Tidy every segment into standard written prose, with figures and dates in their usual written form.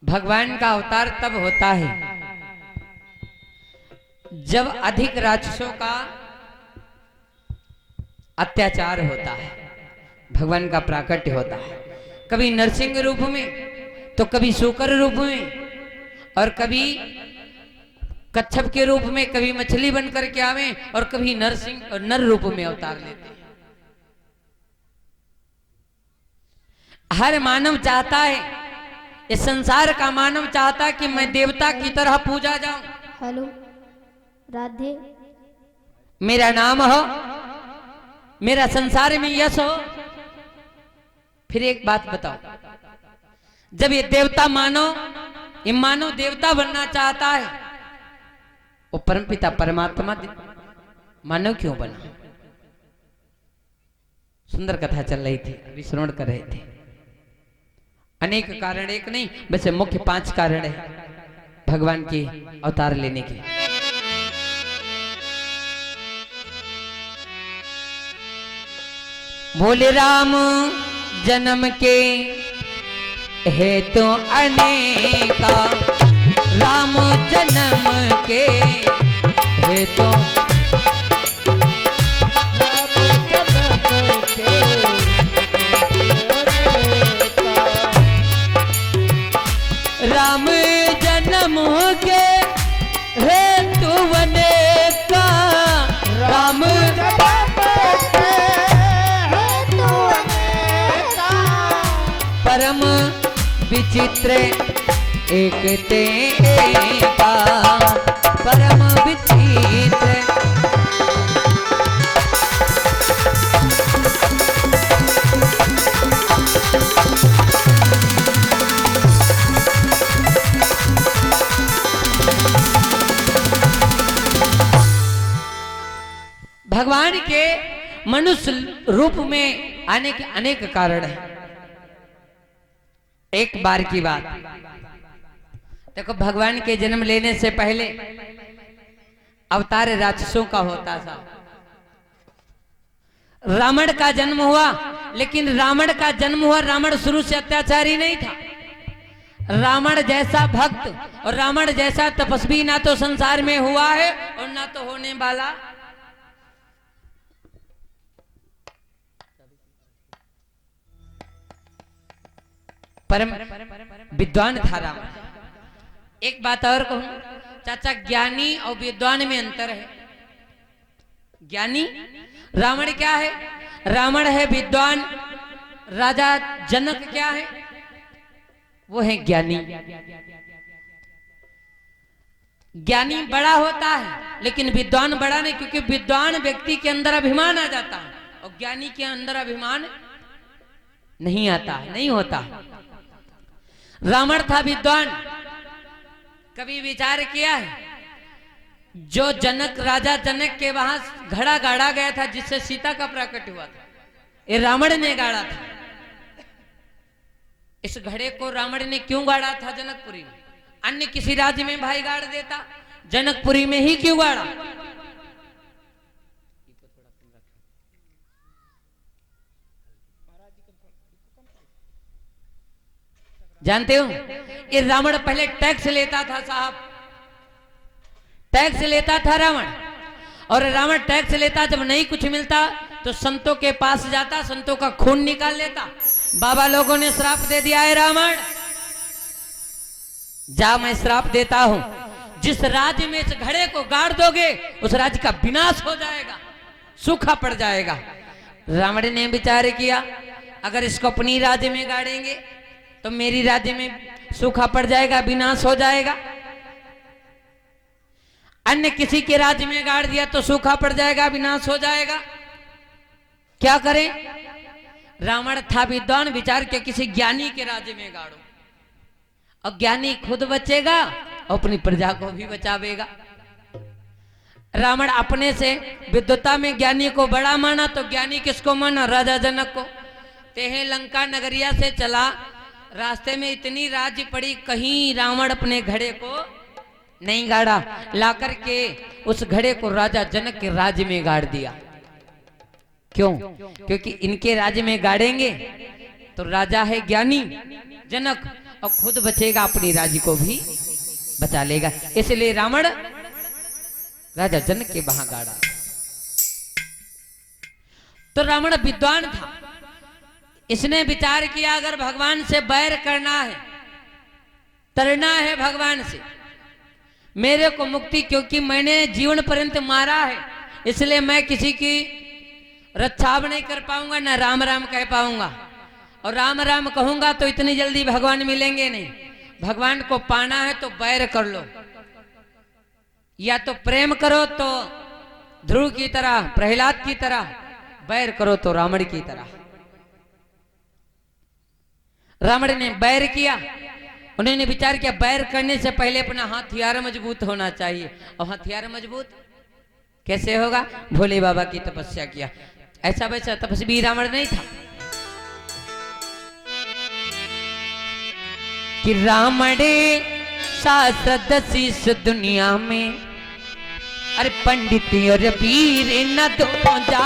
भगवान का अवतार तब होता है जब अधिक राक्षसों का अत्याचार होता है, भगवान का प्राकट्य होता है। कभी नरसिंह रूप में तो कभी शूकर रूप में और कभी कच्छप के रूप में, कभी मछली बन करके आवे और कभी नरसिंह और नर रूप में अवतार लेते हैं। हर मानव चाहता है, इस संसार का मानव चाहता है कि मैं देवता की तरह पूजा जाऊं। हेलो राधे, मेरा नाम हो, मेरा संसार में यश हो। फिर एक बात बताओ, जब ये देवता ये मानव देवता बनना चाहता है, वो परमपिता परमात्मा मानव क्यों बना? सुंदर कथा चल रही थी, अभी श्रवण कर रहे थे। अनेक कारण, एक नहीं वैसे मुख्य 5 कारण है भगवान के अवतार लेने के। बोले राम जन्म के हेतु अनेका, राम जन्म के हेतु राम जन्म के हेतु अनेका, राम परम विचित्र एक ते एका, परम विचित्र। भगवान के मनुष्य रूप में आने के अनेक कारण हैं। एक बार की बात देखो, भगवान के जन्म लेने से पहले अवतार राक्षसों का होता था। रावण का जन्म हुआ, लेकिन रावण का जन्म हुआ, रावण शुरू से अत्याचारी नहीं था। रावण जैसा भक्त और रावण जैसा तपस्वी ना तो संसार में हुआ है और ना तो होने वाला। परम विद्वान था रावण। एक बात और कहूं चाचा, ज्ञानी और विद्वान में अंतर है। ज्ञानी रावण क्या है? रावण है विद्वान। राजा जनक क्या है? वो है ज्ञानी। ज्ञानी बड़ा होता है लेकिन विद्वान बड़ा नहीं, क्योंकि विद्वान व्यक्ति के अंदर अभिमान आ जाता है और ज्ञानी के अंदर अभिमान नहीं आता है, नहीं होता। रावण था विद्वान। कभी विचार किया है, जो जनक, राजा जनक के वहां घड़ा गाड़ा गया था जिससे सीता का प्राकट्य हुआ था, ये रावण ने गाड़ा था। इस घड़े को रावण ने क्यों गाड़ा था जनकपुरी में? अन्य किसी राज्य में भाई गाड़ देता, जनकपुरी में ही क्यों गाड़ा? जानते हो, ये रावण पहले टैक्स लेता था साहब, टैक्स लेता था रावण। और रावण टैक्स लेता, जब नहीं कुछ मिलता तो संतों के पास जाता, संतों का खून निकाल लेता। बाबा लोगों ने श्राप दे दिया है, रावण जा मैं श्राप देता हूं, जिस राज्य में इस घड़े को गाड़ दोगे उस राज्य का विनाश हो जाएगा, सूखा पड़ जाएगा। रावण ने विचार किया, अगर इसको अपनी राज्य में गाड़ेंगे तो मेरी राज्य में सूखा पड़ जाएगा, विनाश हो जाएगा। अन्य किसी के राज्य में गाड़ दिया तो सूखा पड़ जाएगा, विनाश हो जाएगा। क्या करें? रावण था विद्वान, विचार के किसी ज्ञानी के राज्य में गाड़ो, और ज्ञानी खुद बचेगा और अपनी प्रजा को भी बचावेगा। रावण अपने से विद्वता में ज्ञानी को बड़ा माना, तो ज्ञानी किसको माना? राजा जनक को। तेहे लंका नगरिया से चला, रास्ते में इतनी राज्य पड़ी, कहीं रावण अपने घड़े को नहीं गाड़ा, लाकर के उस घड़े को राजा जनक के राज्य में गाड़ दिया। क्यों? क्योंकि इनके राज्य में गाड़ेंगे तो राजा है ज्ञानी जनक, और खुद बचेगा, अपनी राज्य को भी बचा लेगा। इसलिए रावण राजा जनक के वहां गाड़ा। तो रावण विद्वान था, इसने विचार किया अगर भगवान से बैर करना है, तरना है भगवान से, मेरे को मुक्ति, क्योंकि मैंने जीवन पर्यंत मारा है, इसलिए मैं किसी की रक्षा नहीं कर पाऊंगा, ना राम राम कह पाऊंगा। और राम राम कहूंगा तो इतनी जल्दी भगवान मिलेंगे नहीं। भगवान को पाना है तो बैर कर लो, या तो प्रेम करो तो ध्रुव की तरह, प्रहलाद की तरह, बैर करो तो रावण की तरह। रावण ने बैर किया। उन्होंने विचार किया बैर करने से पहले अपना हथियार मजबूत होना चाहिए। और हथियार मजबूत कैसे होगा? भोले बाबा की तपस्या किया। ऐसा वैसा तपस्वी रावण नहीं था कि रावण शास्त्रदसी इस दुनिया में, अरे पंडित और वीर न तो जा।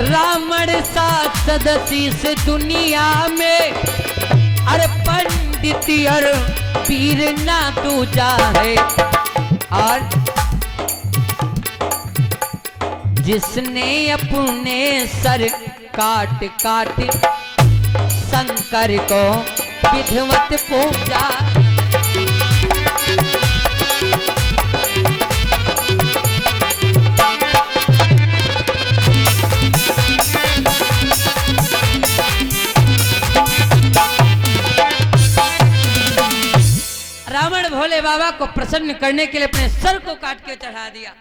रावण सा सदसी इस दुनिया में, अरे पंडित और वीर ना दूजा है। और जिसने अपने सर काट काट शंकर को विधिवत पूजा। रावण भोले बाबा को प्रसन्न करने के लिए अपने सर को काट के चढ़ा दिया।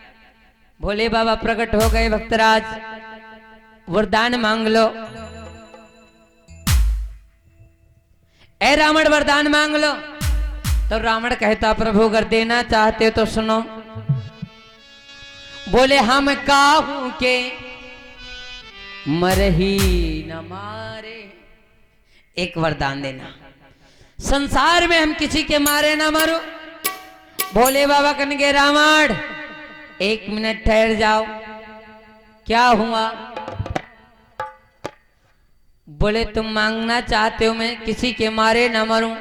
भोले बाबा प्रकट हो गए, भक्तराज वरदान मांग लो। ए रावण वरदान मांग लो। तो रावण कहता प्रभु अगर देना चाहते हो तो सुनो। बोले हम काहू के मरही न मारे, एक वरदान देना, संसार में हम किसी के मारे ना मरो। भोले बाबा कहेंगे रावण एक मिनट ठहर जाओ, क्या हुआ? बोले तुम मांगना चाहते हो मैं किसी के मारे ना मरूं,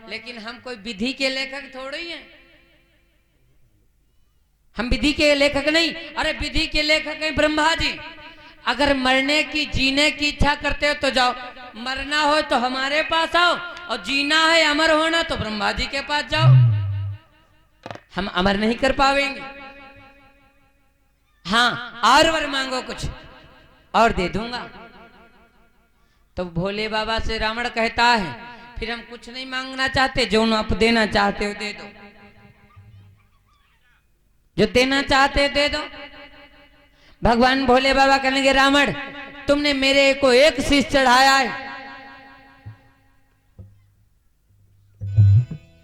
लेकिन हम कोई विधि के लेखक थोड़े ही हैं। हम विधि के लेखक नहीं। अरे विधि के लेखक हैं ब्रह्मा जी। अगर मरने की जीने की इच्छा करते हो तो जाओ, मरना हो तो हमारे पास आओ, और जीना है अमर होना तो ब्रह्मा जी के पास जाओ। हम अमर नहीं कर पाएंगे। हाँ और वर मांगो कुछ और दे दूंगा। तो भोले बाबा से रावण कहता है फिर हम कुछ नहीं मांगना चाहते, जो आप देना चाहते हो दे दो, जो देना चाहते हो दे दो। भगवान भोले बाबा कहेंगे रावण तुमने मेरे को एक शीश चढ़ाया है,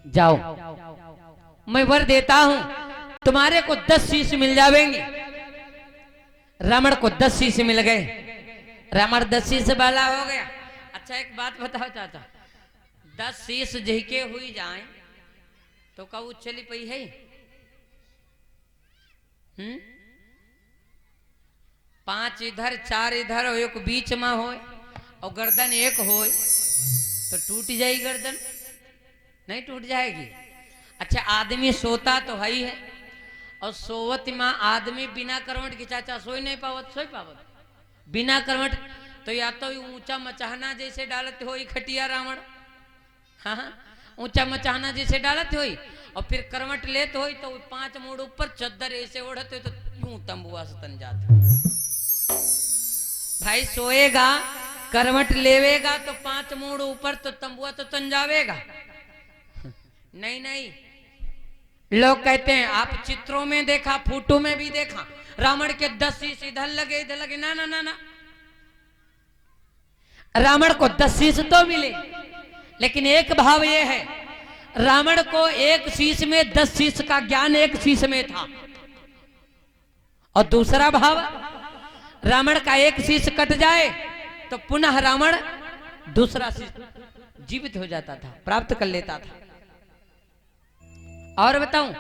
जाओ मैं वर देता हूं, तुम्हारे को 10 शीश मिल जाएंगे। रावण को 10 शीश मिल गए। रावण 10 शीश वाला हो गया। अच्छा एक बात बताओ चाचा, 10 शीश जिहके हुई जाए तो का उछली पई है? 5 इधर 4 इधर और एक बीच में हो और गर्दन एक हो तो टूट जाएगी गर्दन? नहीं टूट जाएगी। अच्छा आदमी सोता तो है ही है, और सोवत में आदमी बिना करवट की चाचा सोई नहीं पावत, सोई पावत बिना करवट। तो या तो ऊंचा मचाहना जैसे डालते हो खटिया रावण, हाँ ऊंचा मचाहना जैसे डालते हो, और फिर करवट लेते हो तो 5 मूड ऊपर चद्दर ऐसे ओढ़ते हो तो यूं तंबुआ से तन जाते। भाई सोएगा करवट लेवेगा तो 5 मूड ऊपर तो तंबुआ तो तन जावेगा। नहीं नहीं, लोग कहते हैं आप चित्रों में देखा, फोटो में भी देखा, रावण के 10 शीश इधर लगे इधर लगे। ना ना ना ना, रावण को 10 शीश तो मिले, लेकिन एक भाव ये है रावण को एक शीश में 10 शीश का ज्ञान एक शीश में था। और दूसरा भाव रावण का एक शीश कट जाए तो पुनः रावण दूसरा शिष्य जीवित हो जाता था, प्राप्त कर लेता था। और बताऊं,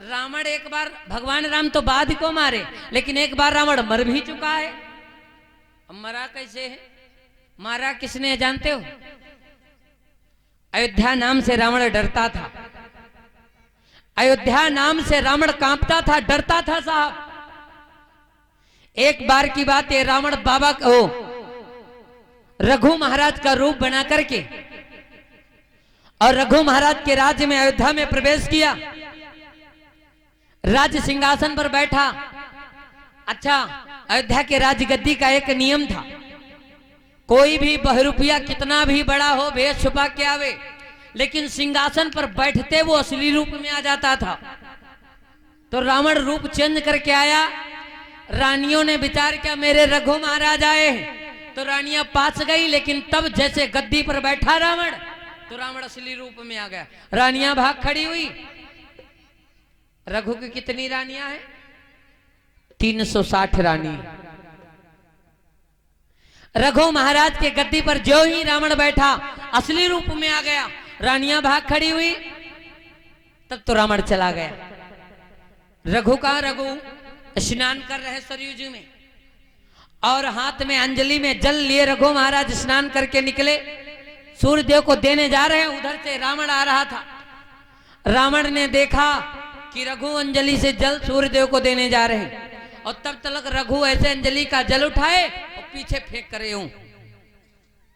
रावण एक बार, भगवान राम तो बाद को मारे, लेकिन एक बार रावण मर भी चुका है। अब मरा कैसे है, मारा किसने जानते हो? अयोध्या नाम से रावण डरता था, अयोध्या नाम से रावण कांपता था, डरता था साहब। एक बार की बात है, रावण बाबा को रघु महाराज का रूप बना करके और रघु महाराज के राज्य में, अयोध्या में प्रवेश किया, राज्य सिंहासन पर बैठा। अच्छा, अयोध्या के राजगद्दी का एक नियम था, कोई भी बहरूपिया कितना भी बड़ा हो, भेष छुपा के आवे, लेकिन सिंहासन पर बैठते वो असली रूप में आ जाता था। तो रावण रूप चेंज करके आया। रानियों ने विचार किया मेरे रघु महाराज आए, तो रानियां पास गई, लेकिन तब जैसे गद्दी पर बैठा रावण, तो रावण असली रूप में आ गया। रानियां भाग खड़ी हुई। रघु की कितनी रानियां हैं? 360 रानी। रघु महाराज के गद्दी पर जो ही रावण बैठा, असली रूप में आ गया। रानियां भाग खड़ी हुई, तब तो रावण चला गया। रघु का रघु स्नान कर रहे सरयू जी में, और हाथ में अंजलि में जल लिए रघु महाराज स्नान करके निकले, सूर्य देव को देने जा रहे हैं। उधर से रावण आ रहा था। रावण ने देखा कि रघु अंजलि से जल सूर्य देव को देने जा रहे हैं, और तब तक रघु ऐसे अंजलि का जल उठाए और पीछे फेंक करे यूं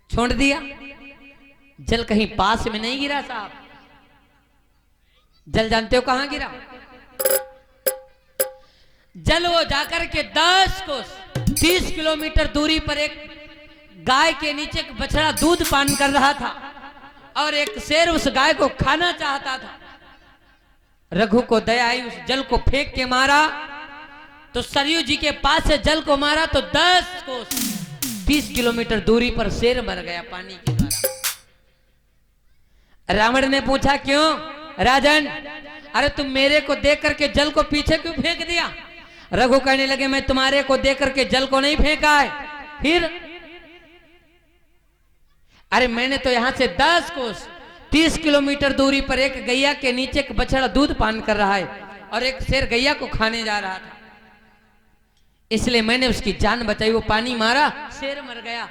छोड़ दिया। जल कहीं पास में नहीं गिरा साहब। जल जानते हो कहां गिरा? जल वो जाकर के 10 कोस 30 किलोमीटर दूरी पर एक गाय के नीचे एक बछड़ा दूध पान कर रहा था, और एक शेर उस गाय को खाना चाहता था। रघु को दया आई, उस जल को फेंक के मारा, तो सरयू जी के पास से जल को मारा तो 10 कोस 30 किलोमीटर दूरी पर शेर मर गया पानी के द्वारा। रावण ने पूछा क्यों राजन, अरे तुम मेरे को देख करके जल को पीछे क्यों फेंक दिया? रघु कहने लगे मैं तुम्हारे को देख करके जल को नहीं फेंका है, फिर अरे मैंने तो यहां से 10 कोस 30 किलोमीटर दूरी पर एक गैया के नीचे एक बछड़ा दूध पान कर रहा है, और एक शेर गैया को खाने जा रहा था, इसलिए मैंने उसकी जान बचाई। वो पानी मारा, शेर मर गया।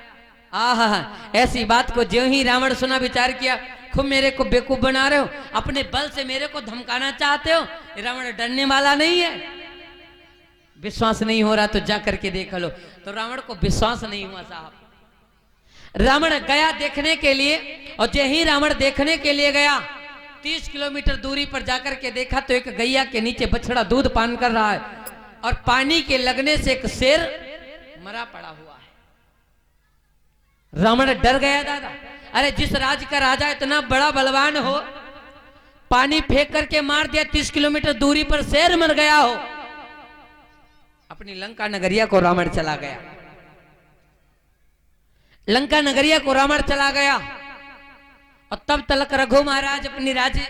आहा, ऐसी बात को ज्यों ही रावण सुना, विचार किया खूब मेरे को बेवकूफ बना रहे हो, अपने बल से मेरे को धमकाना चाहते हो। रावण डरने वाला नहीं है। विश्वास नहीं हो रहा तो जा करके देख लो। तो रावण को विश्वास नहीं हुआ साहब। रावण गया देखने के लिए, और जो ही रावण देखने के लिए गया, 30 किलोमीटर दूरी पर जाकर के देखा तो एक गैया के नीचे बछड़ा दूध पान कर रहा है, और पानी के लगने से एक शेर मरा पड़ा हुआ है। रावण डर गया दादा। अरे जिस राज का राजा इतना बड़ा बलवान हो, पानी फेंक करके मार दिया, 30 किलोमीटर दूरी पर शेर मर गया हो। अपनी लंका नगरिया को रावण चला गया। लंका नगरिया को रावण चला गया, और तब तक रघु महाराज अपनी राज्य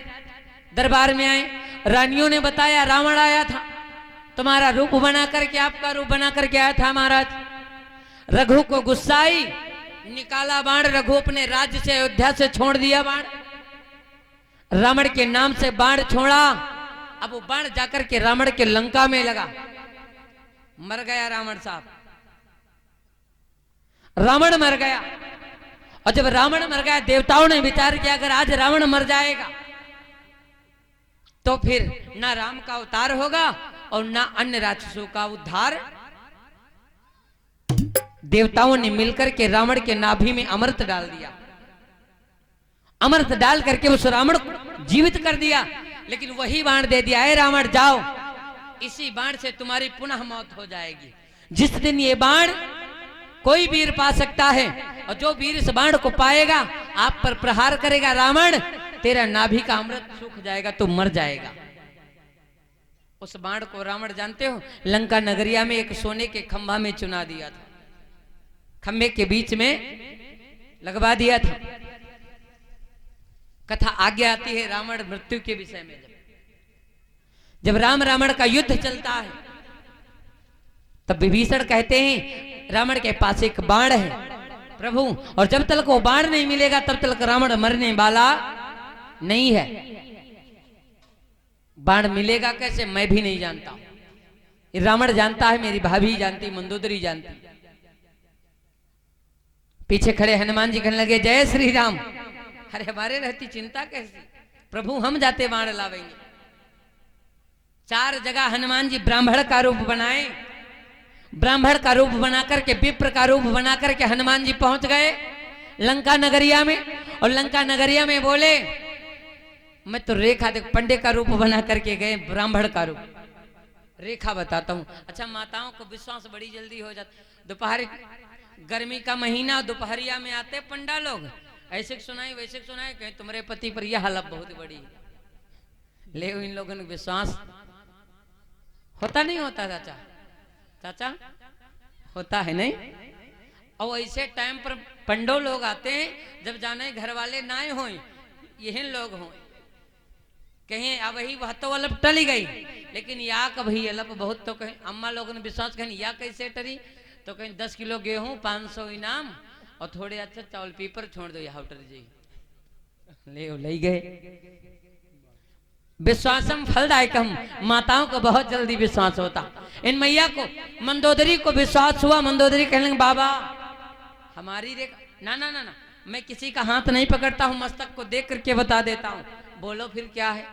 दरबार में आए। रानियों ने बताया रावण आया था, तुम्हारा रूप बना करके, आपका रूप बना करके आया था महाराज। रघु को गुस्सा आई, निकाला बाण। रघु अपने राज्य से, अयोध्या से छोड़ दिया बाण, रावण के नाम से बाण छोड़ा। अब वो बाण जाकर के रावण के लंका में लगा, मर गया रावण साहब। रावण मर गया, और जब रावण मर गया, देवताओं ने विचार किया अगर आज रावण मर जाएगा तो फिर ना राम का अवतार होगा और ना अन्य राक्षसों का उद्धार। देवताओं ने मिलकर के रावण के नाभि में अमृत डाल दिया। अमृत डाल करके उस रावण को जीवित कर दिया, लेकिन वही बाण दे दिया, है रावण जाओ, इसी बाण से तुम्हारी पुनः मौत हो जाएगी। जिस दिन ये बाण कोई वीर पा सकता है, और जो वीर इस बाण को पाएगा, आप पर प्रहार करेगा रावण, तेरा नाभि का अमृत सूख जाएगा, तो मर जाएगा। उस बाण को रावण जानते हो, लंका नगरिया में एक सोने के खंभा में चुना दिया था, खंभे के बीच में लगवा दिया था। कथा आगे आती है रावण मृत्यु के विषय में। जब राम रावण का युद्ध चलता है, तब विभीषण कहते हैं रावण के पास एक बाण है, प्रभु, और जब तक वो बाण नहीं मिलेगा तब तक रावण मरने वाला नहीं है। बाण मिलेगा कैसे मैं भी नहीं जानता, रावण जानता है, मेरी भाभी जानती, मंदोदरी जानती। पीछे खड़े हनुमान जी कहने लगे जय श्री राम। अरे हमारे रहती चिंता कैसी प्रभु, हम जाते बाण लावेंगे। 4 जगह हनुमान जी ब्राह्मण का रूप बनाए, ब्राह्मण का रूप बना करके, विप्र का रूप बना करके हनुमान जी पहुंच गए लंका नगरिया में। और लंका नगरिया में बोले मैं तो रेखा, देख पंडे का रूप बना करके गए, ब्राह्मण का रूप, रेखा बताता हूँ। अच्छा, माताओं को विश्वास बड़ी जल्दी हो जाता। दोपहर गर्मी का महीना, दोपहरिया में आते पंडा लोग, ऐसे सुनाई वैसे सुनाई, कहीं तुम्हारे पति पर यह हलफ बहुत बड़ी ले। इन लोगों ने विश्वास होता नहीं होता चाचा, चाचा होता है नहीं। और ऐसे टाइम पर पंडो लोग आते हैं जब जाने घर वाले ना हो, यही लोग हों, कहीं अब ही वह तो अलप टली गई, लेकिन या कभी अलप बहुत, तो कहीं अम्मा लोगों ने विश्वास, कहीं या कैसे टरी, तो कहीं 10 किलो गेहूं 500 इनाम और थोड़े अच्छा चावल पीपर छोड़ दो, यहाँ उतर जी ले गए। विश्वासम फलदायकम, माताओं को बहुत जल्दी विश्वास होता। इन मैया को, मंदोदरी को विश्वास हुआ। मंदोदरी कहने लगे बाबा हमारी रेखा, ना ना ना ना, मैं किसी का हाथ नहीं पकड़ता हूं, मस्तक को देख करके बता देता हूं, बोलो फिर क्या है।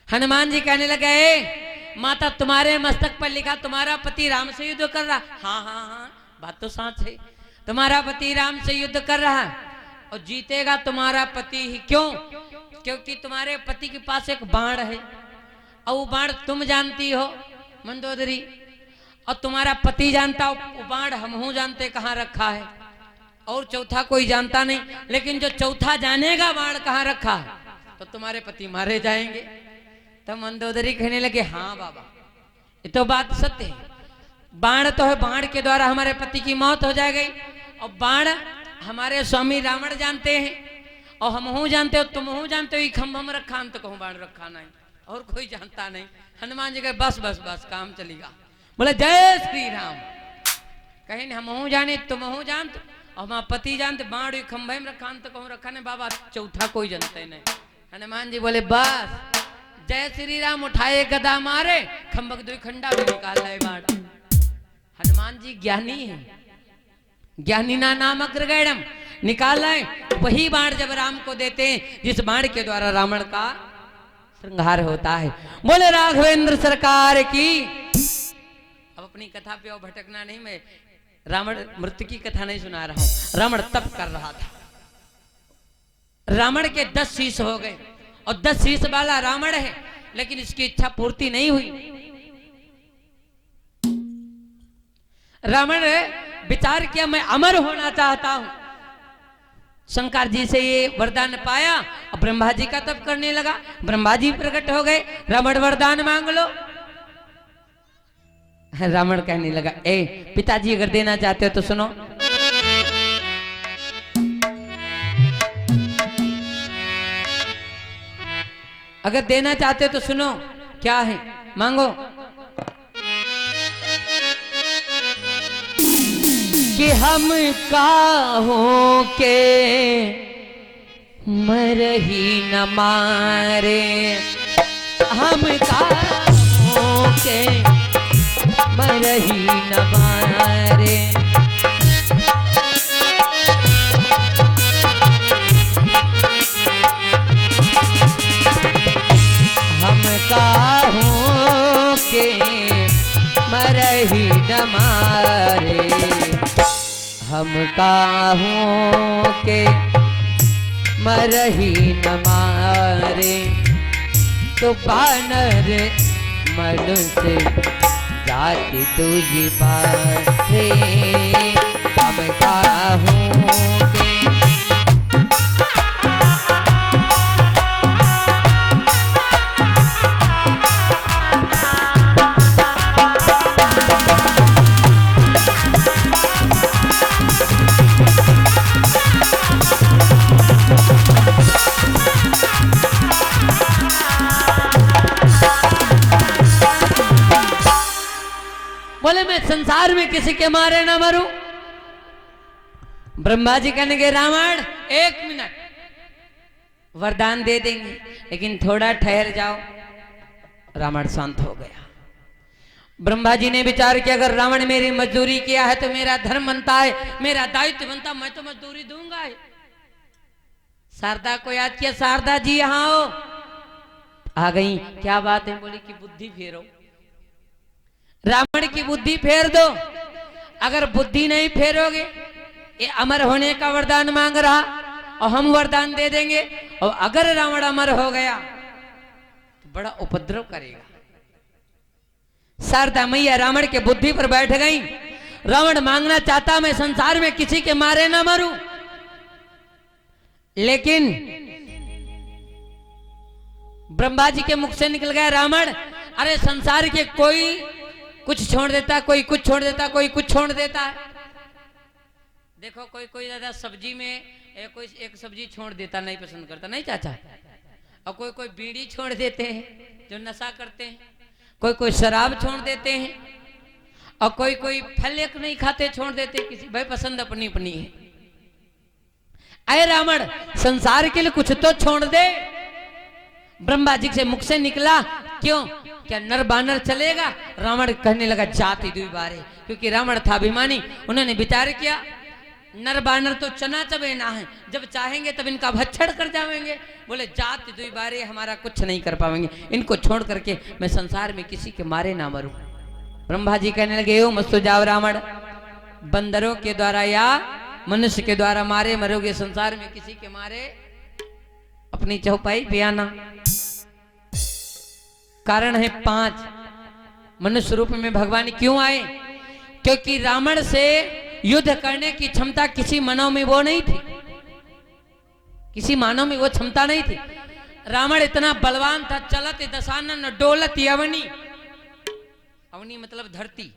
हनुमान जी कहने लगे माता तुम्हारे मस्तक पर लिखा तुम्हारा पति राम से युद्ध कर रहा। हाँ हाँ हाँ, बात तो सच है, तुम्हारा पति राम से युद्ध कर रहा है और जीतेगा तुम्हारा पति ही। क्यों? क्योंकि तुम्हारे पति के पास एक बाण है और वो बाण तुम जानती हो मंदोदरी, और तुम्हारा पति जानता हो वो बाण हम जानते कहाँ रखा है, और चौथा कोई जानता नहीं। लेकिन जो चौथा जानेगा बाण कहाँ रखा है तो तुम्हारे पति मारे जाएंगे। तो मंदोदरी कहने लगे हाँ बाबा, ये तो बात सत्य है, बाण तो है, बाण के द्वारा हमारे पति की मौत हो जाएगी, और बाण हमारे स्वामी रावण जानते हैं और हम जानते हो, तुम जानते हो, खम्भम रखा, हम तो कहूँ बाण रखा नहीं, और कोई जानता नहीं। हनुमान जी कहे बस बस बस काम चलेगा। बोले जय श्री राम। कहीं हम जाने तुम जानते और हमारा पति जानते, बाण खम्भे में रखा, तो कहूँ रखा नहीं बाबा, चौथा कोई जानते नहीं। हनुमान जी बोले बस जय श्री राम, उठाए गदा मारे, खम्भक 2 खंडा भी निकाल लाए बाण। हनुमान जी ज्ञानी है, ज्ञानी ना नाम अग्रगैडम निकाल लाए, वही बाण जब राम को देते हैं जिस बाण के द्वारा रावण का संहार होता है। बोले राघवेंद्र सरकार की। अब अपनी कथा पे और भटकना नहीं, मैं रावण मृत्यु की कथा नहीं सुना रहा हूं। रावण तप कर रहा था, रावण के 10 शीश हो गए और 10 शीश वाला रावण है, लेकिन इसकी इच्छा पूर्ति नहीं हुई। रावण विचार किया मैं अमर होना चाहता हूं। शंकर जी से ये वरदान पाया और ब्रह्मा जी का तप करने लगा। ब्रह्मा जी प्रकट हो गए, रावण वरदान मांग लो। रावण कहने लगा ए पिताजी अगर देना चाहते हो तो सुनो। अगर देना चाहते हो तो सुनो, क्या है मांगो। कि हम काहों के मर ही न मारे, हम काहों के मर ही न मारे। हम काहों के मर ही न मारे, हम काहों के मर ही न मारे। तो बानर मनुष्य जाति तुझी बारे, हम काहों के। बोले मैं संसार में किसी के मारे ना मरूं, ब्रह्मा जी कहने के रावण 1 मिनट वरदान दे देंगे, लेकिन थोड़ा ठहर जाओ। रावण शांत हो गया। ब्रह्मा जी ने विचार किया, अगर रावण मेरी मजदूरी किया है तो मेरा धर्म बनता है, मेरा दायित्व बनता, मैं तो मजदूरी दूंगा ही। शारदा को याद किया, शारदा जी यहाँ हो। आ गई। क्या बात है? बोली कि बुद्धि फेरो, रावण की बुद्धि फेर दो। अगर बुद्धि नहीं फेरोगे, ये अमर होने का वरदान मांग रहा और हम वरदान दे देंगे, और अगर रावण अमर हो गया तो बड़ा उपद्रव करेगा। शारदा मैया रावण के बुद्धि पर बैठ गई। रावण मांगना चाहता, मैं संसार में किसी के मारे ना मरूं, लेकिन ब्रह्मा जी के मुख से निकल गया, रावण अरे संसार के कोई कुछ छोड़ देता, कोई कुछ छोड़ देता, कोई कुछ छोड़ देता है। देखो कोई कोई ज्यादा सब्जी में कोई एक सब्जी छोड़ देता, नहीं पसंद करता, नहीं चाचा। और कोई कोई बीड़ी छोड़ देते हैं जो नशा करते हैं, कोई कोई शराब छोड़ देते हैं, और कोई कोई फल एक नहीं खाते, छोड़ देते। किसी भाई पसंद अपनी अपनी है। अरे रावण संसार के लिए कुछ तो छोड़ दे। ब्रह्मा जी से मुख से निकला, क्यों? क्या नर बानर चलेगा? रावण कहने लगा जाति दुई बारे, क्योंकि रावण था अभिमानी। उन्होंने विचार किया, नर बानर तो चना चबेना है, जब चाहेंगे तब इनका भक्षण कर जाएंगे। बोले जाति दुई बारे, हमारा कुछ नहीं कर पाएंगे, इनको छोड़ करके मैं संसार में किसी के मारे ना मरूं। ब्रह्मा जी कहने लगे, ओ मत जाओ रावण, बंदरों के द्वारा या मनुष्य के द्वारा मारे मरोगे, संसार में किसी के मारे अपनी चौपाई पे आना। कारण है 5। मनुष्य रूप में भगवान क्यों आए? क्योंकि रावण से युद्ध करने की क्षमता किसी मानव में वो नहीं थी, किसी मानव में वो क्षमता नहीं थी। रावण इतना बलवान था, चलत दशानन डोलत अवनी, अवनी मतलब धरती।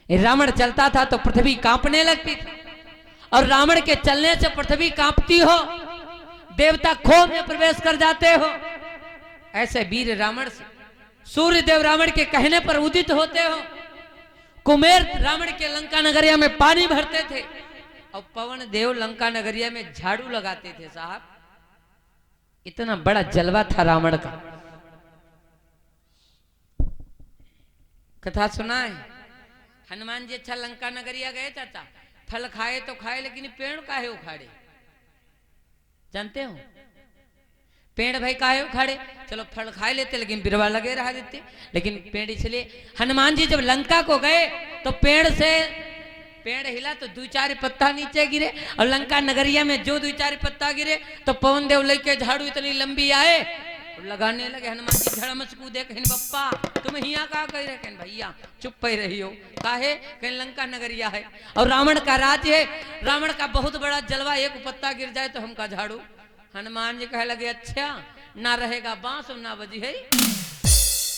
रावण चलता था तो पृथ्वी कांपने लगती थी, और रावण के चलने से पृथ्वी कांपती हो, देवता खोह में प्रवेश कर जाते हो। ऐसे वीर रावण से सूर्य देव रावण के कहने पर उदित होते हो। कुमेर रावण के लंका नगरिया में पानी भरते थे, और पवन देव लंका नगरिया में झाड़ू लगाते थे। साहब इतना बड़ा जलवा था रावण का। कथा सुना है? हनुमान जी अच्छा लंका नगरिया गए चाचा, फल खाए तो खाए, लेकिन पेड़ काहे उखाड़े? जानते हो पेड़ भाई काहे उखाड़े? चलो फल खाए लेते, लेकिन बिरवा लगे रहा देते। लेकिन पेड़ इसलिए, हनुमान जी जब लंका को गए तो पेड़ हिला तो 2-4 पत्ता नीचे गिरे, और लंका नगरिया में जो 2-4 पत्ता गिरे तो पवन देव लेके झाड़ू इतनी लंबी आए लगाने लगे। हनुमान जी धड़मस कूदे, कहीं बप्पा तुम हिया का कह रहे? कहीं भैया चुप पे रही हो, काहे? कहीं लंका नगरिया है और रावण का राज्य है, रावण का बहुत बड़ा जलवा, एक पत्ता गिर जाए तो हमका झाड़ू। हनुमान जी कहे लगे, अच्छा ना रहेगा बांस और ना बजी है,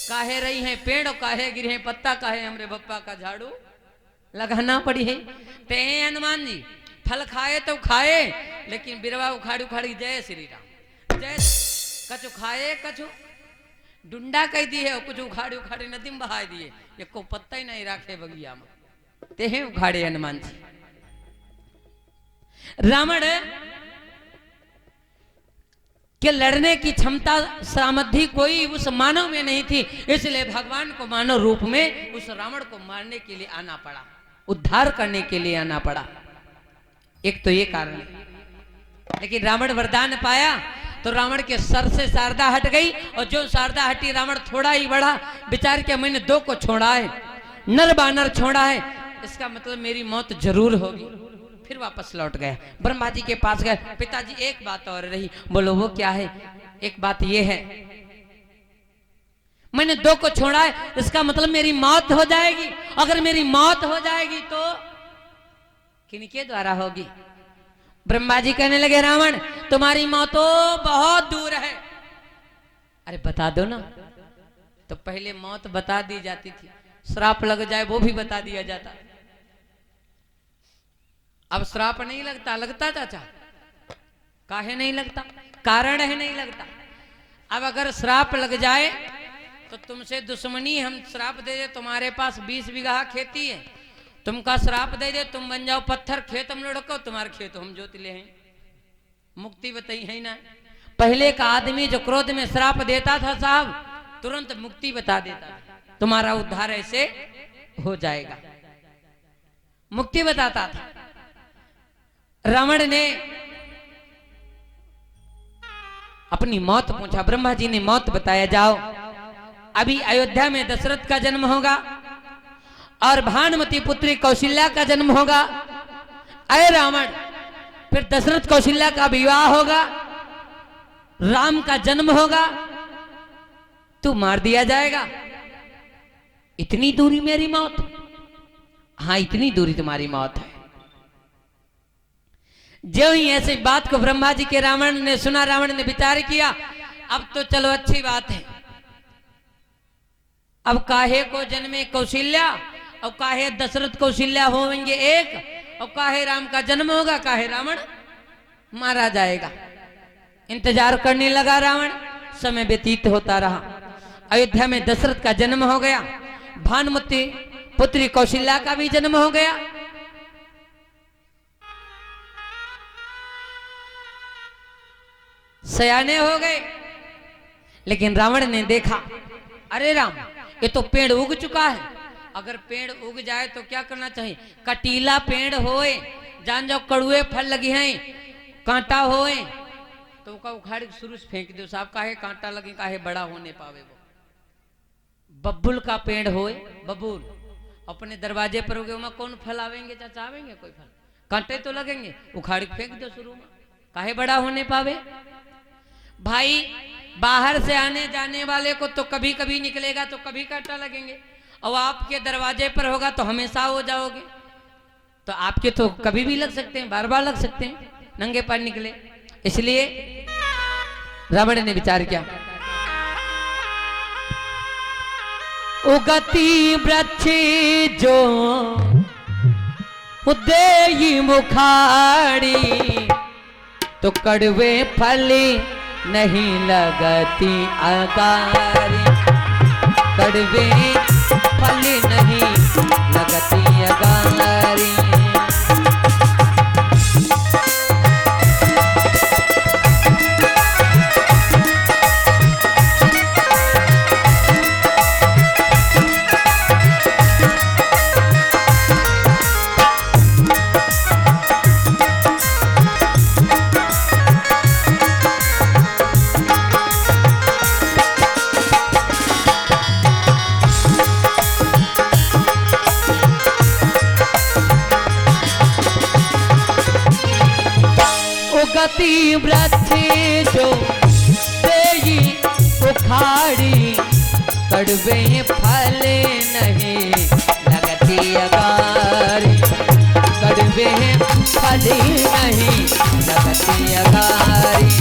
काहे रही है पेड़, काहे गिरे हैं पत्ता, काहे हमरे बप्पा का झाड़ू लगाना पड़ी है। ते हनुमान जी फल खाए तो खाए, लेकिन बिरवा उखाड़ी उखाड़ी जय श्री राम, जय कछु खाए कछु डुंडा कह दी है, और कुछ उखाड़ी उखाड़ी नदी में बहा दिए, ये को पत्ता ही नहीं राखे बगिया में, ते हैं उखाड़े हनुमान जी। रावण के लड़ने की क्षमता सामर्थ्य कोई उस मानव में नहीं थी, इसलिए भगवान को मानव रूप में उस रावण को मारने के लिए आना पड़ा, उद्धार करने के लिए आना पड़ा। एक तो ये कारण है। लेकिन रावण वरदान पाया तो रावण के सर से शारदा हट गई, और जो शारदा हटी रावण थोड़ा ही बढ़ा, विचार किया मैंने 2 को छोड़ा है, नर बानर छोड़ा है, इसका मतलब मेरी मौत जरूर होगी। फिर वापस लौट गया, ब्रह्मा जी के पास गए, पिताजी एक बात और रही। बोलो वो क्या है? एक बात ये है, मैंने 2 को छोड़ा है, इसका मतलब मेरी मौत हो जाएगी। अगर मेरी मौत हो जाएगी तो किनके द्वारा होगी? ब्रह्मा जी कहने लगे, रावण तुम्हारी मौत तो बहुत दूर है। अरे बता दो ना। तो पहले मौत बता दी जाती थी, श्राप लग जाए वो भी बता दिया जाता। अब श्राप नहीं लगता, लगता चाचा? काहे नहीं लगता? कारण है नहीं लगता। अब अगर श्राप लग जाए तो तुमसे दुश्मनी, हम श्राप दे दे, तुम्हारे पास 20 बीघा खेती है, तुमका श्राप दे दे, तुम बन जाओ पत्थर, खेत हम लुढ़को, तुम्हारे खेत हम जोत ले हैं। मुक्ति बताई है ना। पहले का आदमी जो क्रोध में श्राप देता था साहब, तुरंत मुक्ति बता देता था, तुम्हारा उद्धार ऐसे हो जाएगा, मुक्ति बताता था। रावण ने अपनी मौत पूछा, ब्रह्मा जी ने मौत बताया, जाओ अभी अयोध्या में दशरथ का जन्म होगा और भानुमति पुत्री कौशल्या का जन्म होगा। अरे रावण, फिर दशरथ कौशल्या का विवाह होगा, राम का जन्म होगा, तू मार दिया जाएगा। इतनी दूरी मेरी मौत? हाँ, इतनी दूरी तुम्हारी मौत है। जो ही ऐसी बात को ब्रह्मा जी के रावण ने सुना, रावण ने विचार किया, अब तो चलो अच्छी बात है, अब काहे को जन्मे कौशल्या और काहे दशरथ कौशल्या होंगे एक, और काहे राम का जन्म होगा, काहे रावण मारा जाएगा। इंतजार करने लगा रावण, समय व्यतीत होता रहा। अयोध्या में दशरथ का जन्म हो गया, भानुमति पुत्री कौशल्या का भी जन्म हो गया। सयाने हो गए। लेकिन रावण ने देखा, अरे राम, ये तो पेड़ उग चुका है, अगर पेड़ उग जाए तो क्या करना चाहिए? कटीला पेड़ होए, जान जाओ कड़ुए फल लगे हैं, कांटा होए तो का उखाड़ के शुरू से फेंक दो साहब, काहे कांटा लगे, काहे बड़ा होने पावे वो। बबुल का पेड़ होए, बबुल अपने दरवाजे पर उगे, वहां कौन फल आवेंगे चाचा? आवेंगे कोई फल? कांटे तो लगेंगे, उखाड़ के फेंक दो शुरू में, काहे बड़ा होने पावे। भाई, बाहर से आने जाने वाले को तो कभी कभी निकलेगा तो कभी कांटा लगेंगे, और आपके दरवाजे पर होगा तो हमेशा हो जाओगे, तो आपके तो कभी भी लग सकते हैं, बार बार लग सकते हैं, नंगे पैर निकले। इसलिए रावण ने विचार किया, उगती वृक्ष जो उदेयी मुखाड़ी, तो कड़वे फली नहीं लगती अगारी, कड़वे फली नहीं लगती अगारी। उगती वृक्ष जो देई उखाड़ी, कड़वे फल नहीं लगती अगारी, कड़वे फल नहीं लगती अगारी।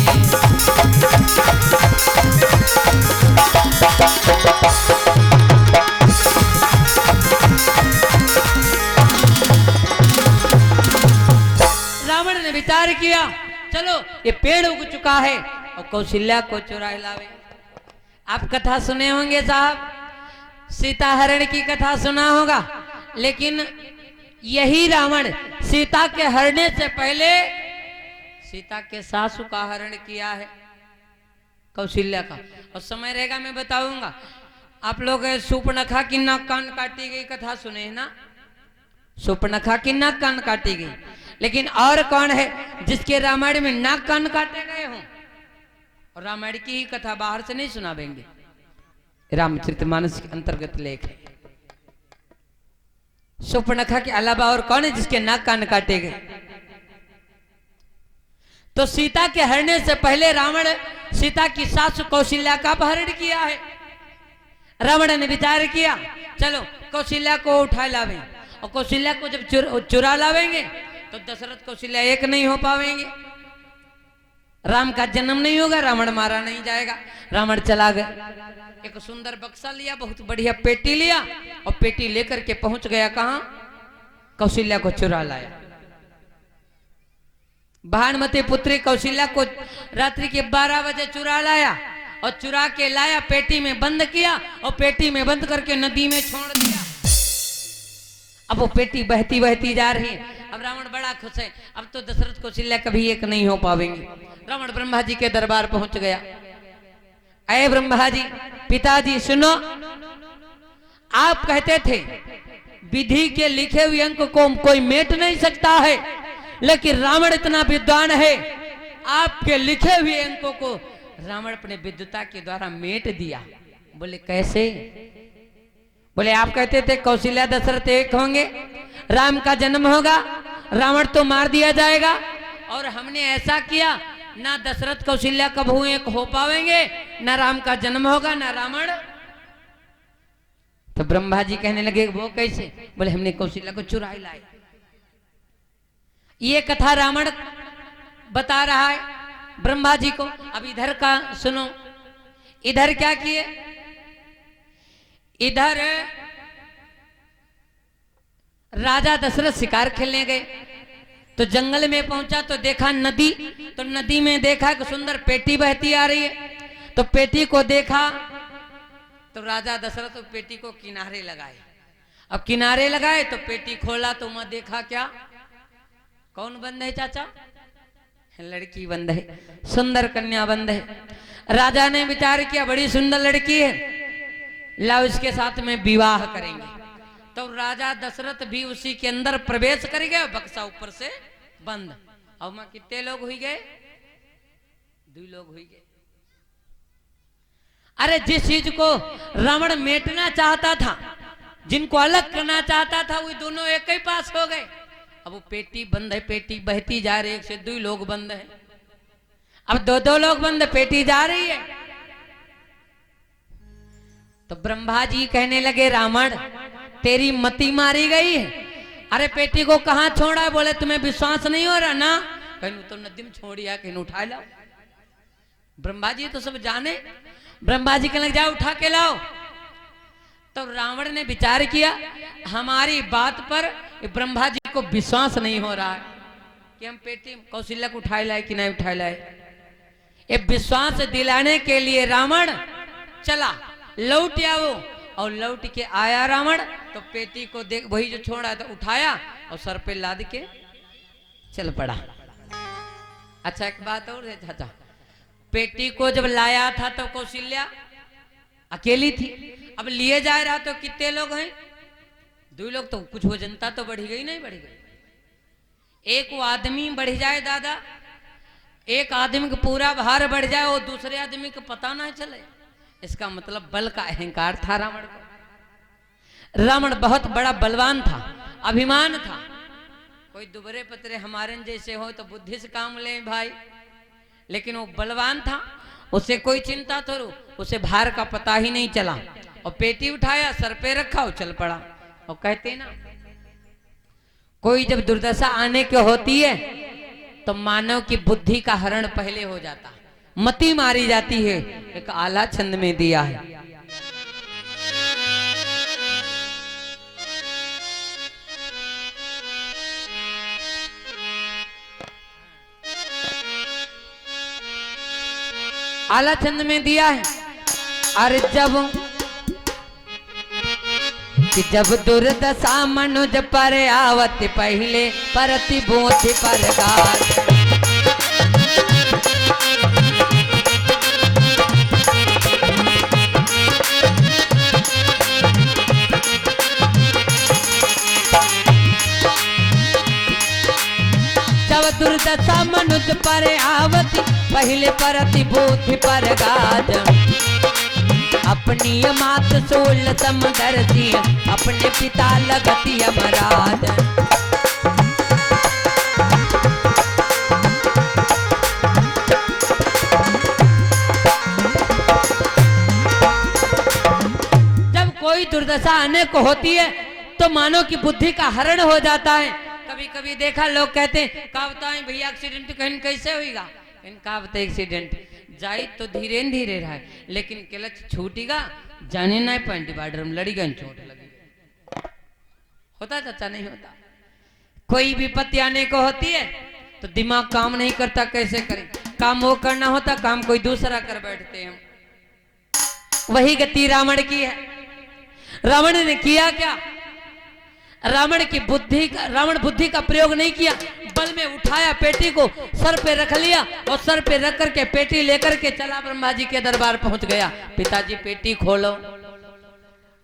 रावण ने विचार किया, चलो ये पेड़ उग चुका है और कौशल्या को चुरा लावे। आप कथा सुने होंगे साहब, सीता हरण की कथा सुना होगा, लेकिन यही रावण सीता के हरने से पहले सीता के सासू का हरण किया है, कौशल्या का। और समय रहेगा मैं बताऊंगा। आप लोग सूर्पनखा की नाक कान काटी गई कथा सुने है ना? सूर्पनखा की नाक कान काटी गई, लेकिन और कौन है जिसके रामायण में नाक कान काटे गए हों? और रामायण की ही कथा बाहर से नहीं सुनावेंगे, रामचरितमानस के अंतर्गत लेख है। सूर्पनखा के अलावा और कौन है जिसके नाक कान काटे गए? तो सीता के हरने से पहले रावण सीता की सासु कौशल्या का अपहरण किया है। रावण ने विचार किया, चलो कौशल्या को उठा लावें, और कौशल्या को जब चुरा लावेंगे तो दशरथ कौशल्या एक नहीं हो पावेंगे, राम का जन्म नहीं होगा, रावण मारा नहीं जाएगा। रावण चला गया, एक सुंदर बक्सा लिया, बहुत बढ़िया पेटी लिया, और पेटी लेकर के पहुंच गया कहां? कौशल्या को चुरा लाया। भानुमति पुत्री कौशल्या को रात्रि के 12 बजे चुरा लाया, और चुरा के लाया, पेटी में बंद किया, और पेटी में बंद करके नदी में छोड़ दिया। अब वो पेटी बहती बहती जा रही है। अब रावण बड़ा खुश है, अब तो दशरथ कौशल्या कभी एक नहीं हो पावेंगे। रावण ब्रह्मा जी के दरबार पहुंच गया। अये ब्रह्मा जी, पिताजी सुनो, आप कहते थे विधि के लिखे हुए अंक को कोई मेट नहीं सकता है, लेकिन रावण इतना विद्वान है, आपके लिखे हुए अंकों को रावण अपने विद्वता के द्वारा मेट दिया। बोले कैसे? बोले आप कहते थे कौशल्या दशरथ एक होंगे, राम का जन्म होगा, रावण तो मार दिया जाएगा, और हमने ऐसा किया, ना दशरथ कौशल्या कबहू एक हो पावेंगे, ना राम का जन्म होगा, ना रावण। तो ब्रह्मा जी कहने लगे वो कैसे? बोले हमने कौशल्या को चुराई लाए। ये कथा रावण बता रहा है ब्रह्मा जी को। अब इधर का सुनो, इधर क्या किए? इधर राजा दशरथ शिकार खेलने गए, तो जंगल में पहुंचा तो देखा नदी, तो नदी में देखा कि सुंदर पेटी बहती आ रही है, तो पेटी को देखा तो राजा दशरथ पेटी को किनारे लगाए। अब किनारे लगाए तो पेटी खोला तो वहां देखा क्या? कौन बंद है चाचा? लड़की बंद है, सुंदर कन्या बंद है। राजा ने विचार किया बड़ी सुंदर लड़की है, लाओ इसके साथ में विवाह करेंगे। तो राजा दशरथ भी उसी के अंदर प्रवेश कर गए, बक्सा ऊपर से बंद। अब वहां कितने लोग हुई गए? 2 लोग हुई गए। अरे जिस चीज को रावण मेटना चाहता था, जिनको अलग करना चाहता था, वो दोनों एक ही पास हो गए। अब वो पेटी बंद है, पेटी बहती जा रही है, 1 से 2 लोग बंद है, अब 2-2 लोग बंद, पेटी जा रही है। तो ब्रह्मा जी कहने लगे रावण तेरी मति मारी गई है। अरे पेटी को कहां छोड़ा है? बोले तुम्हें विश्वास नहीं हो रहा ना? कहीं तो नदी में छोड़िया, कहीं उठा लाओ। ब्रह्मा जी तो सब जाने। ब्रह्मा जी कहने लगे जाओ उठा के लाओ। तो रावण ने विचार किया हमारी बात पर ब्रह्मा जी को विश्वास नहीं हो रहा है कि हम पेटी कौशल्या को उठाए लाए कि नहीं उठाए लाए। ये विश्वास दिलाने के लिए रावण चला, लौट आओ, और लौट के आया रावण तो पेटी को देख, वही जो छोड़ा तो उठाया और सर पे लाद के चल पड़ा। अच्छा एक बात और है चाचा, पेटी को जब लाया था तो कौशल्या अकेली थी, अब लिए जा रहा तो कितने लोग हैं? 2 लोग। तो कुछ वो जनता तो बढ़ी गई, नहीं बढ़ी गई? एक वो आदमी बढ़ जाए दादा, एक आदमी का पूरा भार बढ़ जाए और दूसरे आदमी को पता ना चले, इसका मतलब बल का अहंकार था रावण को। रावण बहुत बड़ा बलवान था, अभिमान था। कोई दुबरे पतरे हमारे जैसे हो तो बुद्धि से काम ले भाई, लेकिन वो बलवान था, उसे कोई चिंता थोड़ू, उसे भार का पता ही नहीं चला, और पेटी उठाया सर पे रखा और चल पड़ा। और कहते ना कोई जब दुर्दशा आने की होती है तो मानव की बुद्धि का हरण पहले हो जाता, मति मारी जाती है। एक आला छंद में दिया है, आला छंद में दिया है। अरे जब दुर्दशा मनुज पर आवत पहले परति बोधि पर गात। जब दुर्दशा मनुज पर आवत पहले परति बोधि पर गात। अपनी मात सोल समदर्शी अपने पिता लगती अमराध। जब कोई दुर्दशा आने को होती है तो मानव की बुद्धि का हरण हो जाता है। कभी कभी देखा लोग कहते हैं का बताएं भैया एक्सीडेंट कहीं कैसे होगा, इनका बता एक्सीडेंट जाए तो धीरे धीरे रहा, लेकिन क्लच छूटेगा जाने ना पैंटी बार्डर में लड़ी गई चोट लगी। होता चाचा? नहीं होता। कोई विपत्ति आने को होती है तो दिमाग काम नहीं करता, कैसे करें? काम वो करना होता, काम कोई दूसरा कर बैठते हैं। वही गति रावण की है। रावण ने किया क्या? रावण बुद्धि का प्रयोग नहीं किया, बल में उठाया पेटी को, सर पे रख लिया और सर पे रख करके पेटी लेकर के चला ब्रह्मा जी के दरबार पहुंच गया। पिताजी पेटी खोलो,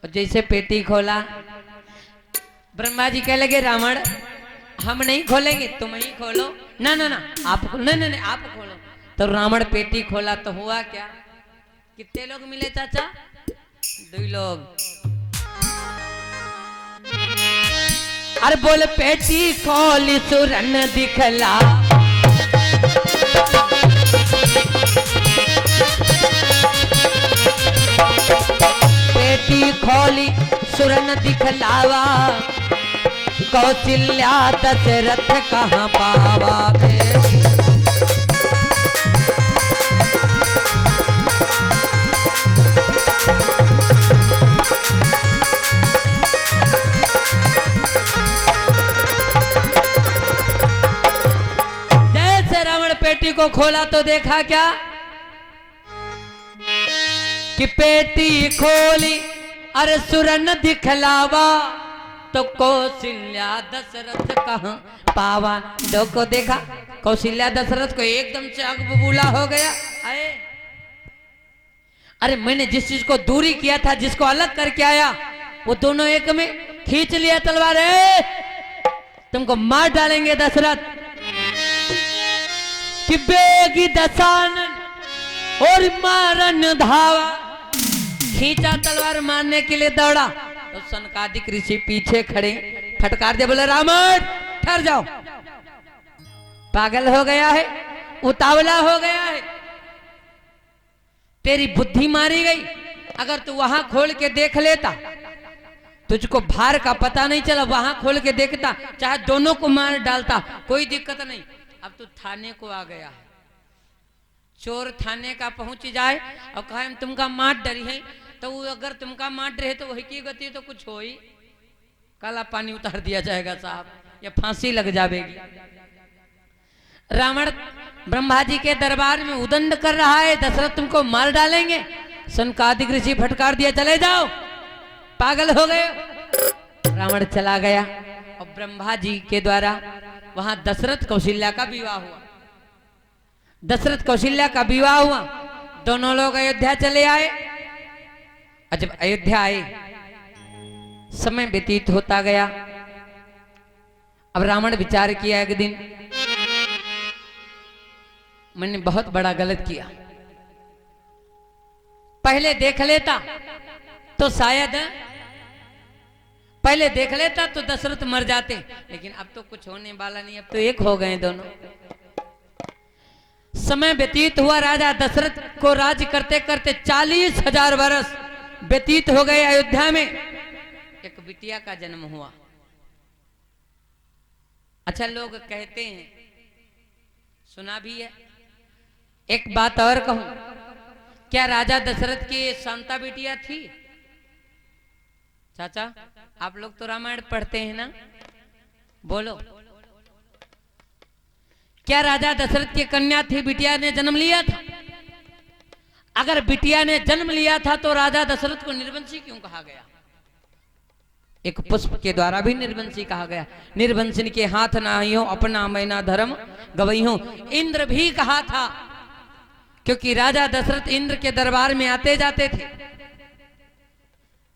और जैसे पेटी खोला ब्रह्मा जी कह लगे रावण हम नहीं खोलेंगे, तुम ही खोलो। ना ना ना आप, नहीं आप खोलो। तो रावण पेटी खोला तो हुआ क्या, कितने लोग मिले चाचा? 2 लोग। अरे बोल पेटी खोली सुरन दिखला, पेटी खोली सुरन दिखलावा, कौशल्या दशरथ कहाँ पावा। जैसे रावण पेटी को खोला तो देखा क्या कि पेटी खोली अरे सुरन दिखलावा, तो कौशल्या दशरथ कहाँ पावा। देखो देखा कौशल्या दशरथ को एकदम से आग बबूला हो गया। अरे मैंने जिस चीज को दूरी किया था, जिसको अलग करके आया, वो दोनों एक में खींच लिया तलवार। तुमको मार डालेंगे दशरथ। कि बेगी दशानन और मारन धावा, खींचा तलवार मारने के लिए दौड़ा तो सनकादिक ऋषि पीछे खड़े फटकार दे, बोले रावण ठहर जाओ, पागल हो गया है, उतावला हो गया है, तेरी बुद्धि मारी गई। अगर तू वहां खोल के देख लेता, तुझको भार का पता नहीं चला, वहां खोल के देखता, चाहे दोनों को मार डालता, कोई दिक्कत नहीं। अब तू थाने को आ गया है, चोर थाने का पहुंच जाए और कहे हम तुमका मार डरी है, तो अगर तुमका मार रहे तो वही की गति तो कुछ हो ही, काला पानी उतार दिया जाएगा साहब, या फांसी लग जाएगी। रावण ब्रह्मा जी के दरबार में उदंड कर रहा है, दशरथ तुमको मार डालेंगे। सनकादिक ऋषि फटकार दिया, चले जाओ, पागल हो गए। रावण चला गया और ब्रह्मा जी के द्वारा वहां दशरथ कौशल्या का विवाह हुआ। दशरथ कौशल्या का विवाह हुआ, दोनों लोग अयोध्या चले आए। जब अयोध्या आए, समय व्यतीत होता गया। अब रावण विचार किया, एक दिन मैंने बहुत बड़ा गलत किया, पहले देख लेता तो शायद, पहले देख लेता तो दशरथ मर जाते, लेकिन अब तो कुछ होने वाला नहीं, अब तो एक हो गए दोनों। समय व्यतीत हुआ, राजा दशरथ को राज करते करते 40,000 वर्ष व्यतीत हो गए। अयोध्या में एक बिटिया का जन्म हुआ। अच्छा, लोग कहते हैं, सुना भी है। एक बात और कहूं, क्या राजा दशरथ की शांता बिटिया थी? चाचा आप लोग तो रामायण पढ़ते हैं ना, बोलो, क्या राजा दशरथ की कन्या थी, बिटिया ने जन्म लिया था? अगर बिटिया ने जन्म लिया था तो राजा दशरथ को निर्वंशी क्यों कहा गया? एक पुष्प के द्वारा भी निर्वंशी कहा गया। निर्वंशन के हाथ ना आई हो, अपना मैना धर्म गवई हो, इंद्र भी कहा था, क्योंकि राजा दशरथ इंद्र के दरबार में आते जाते थे।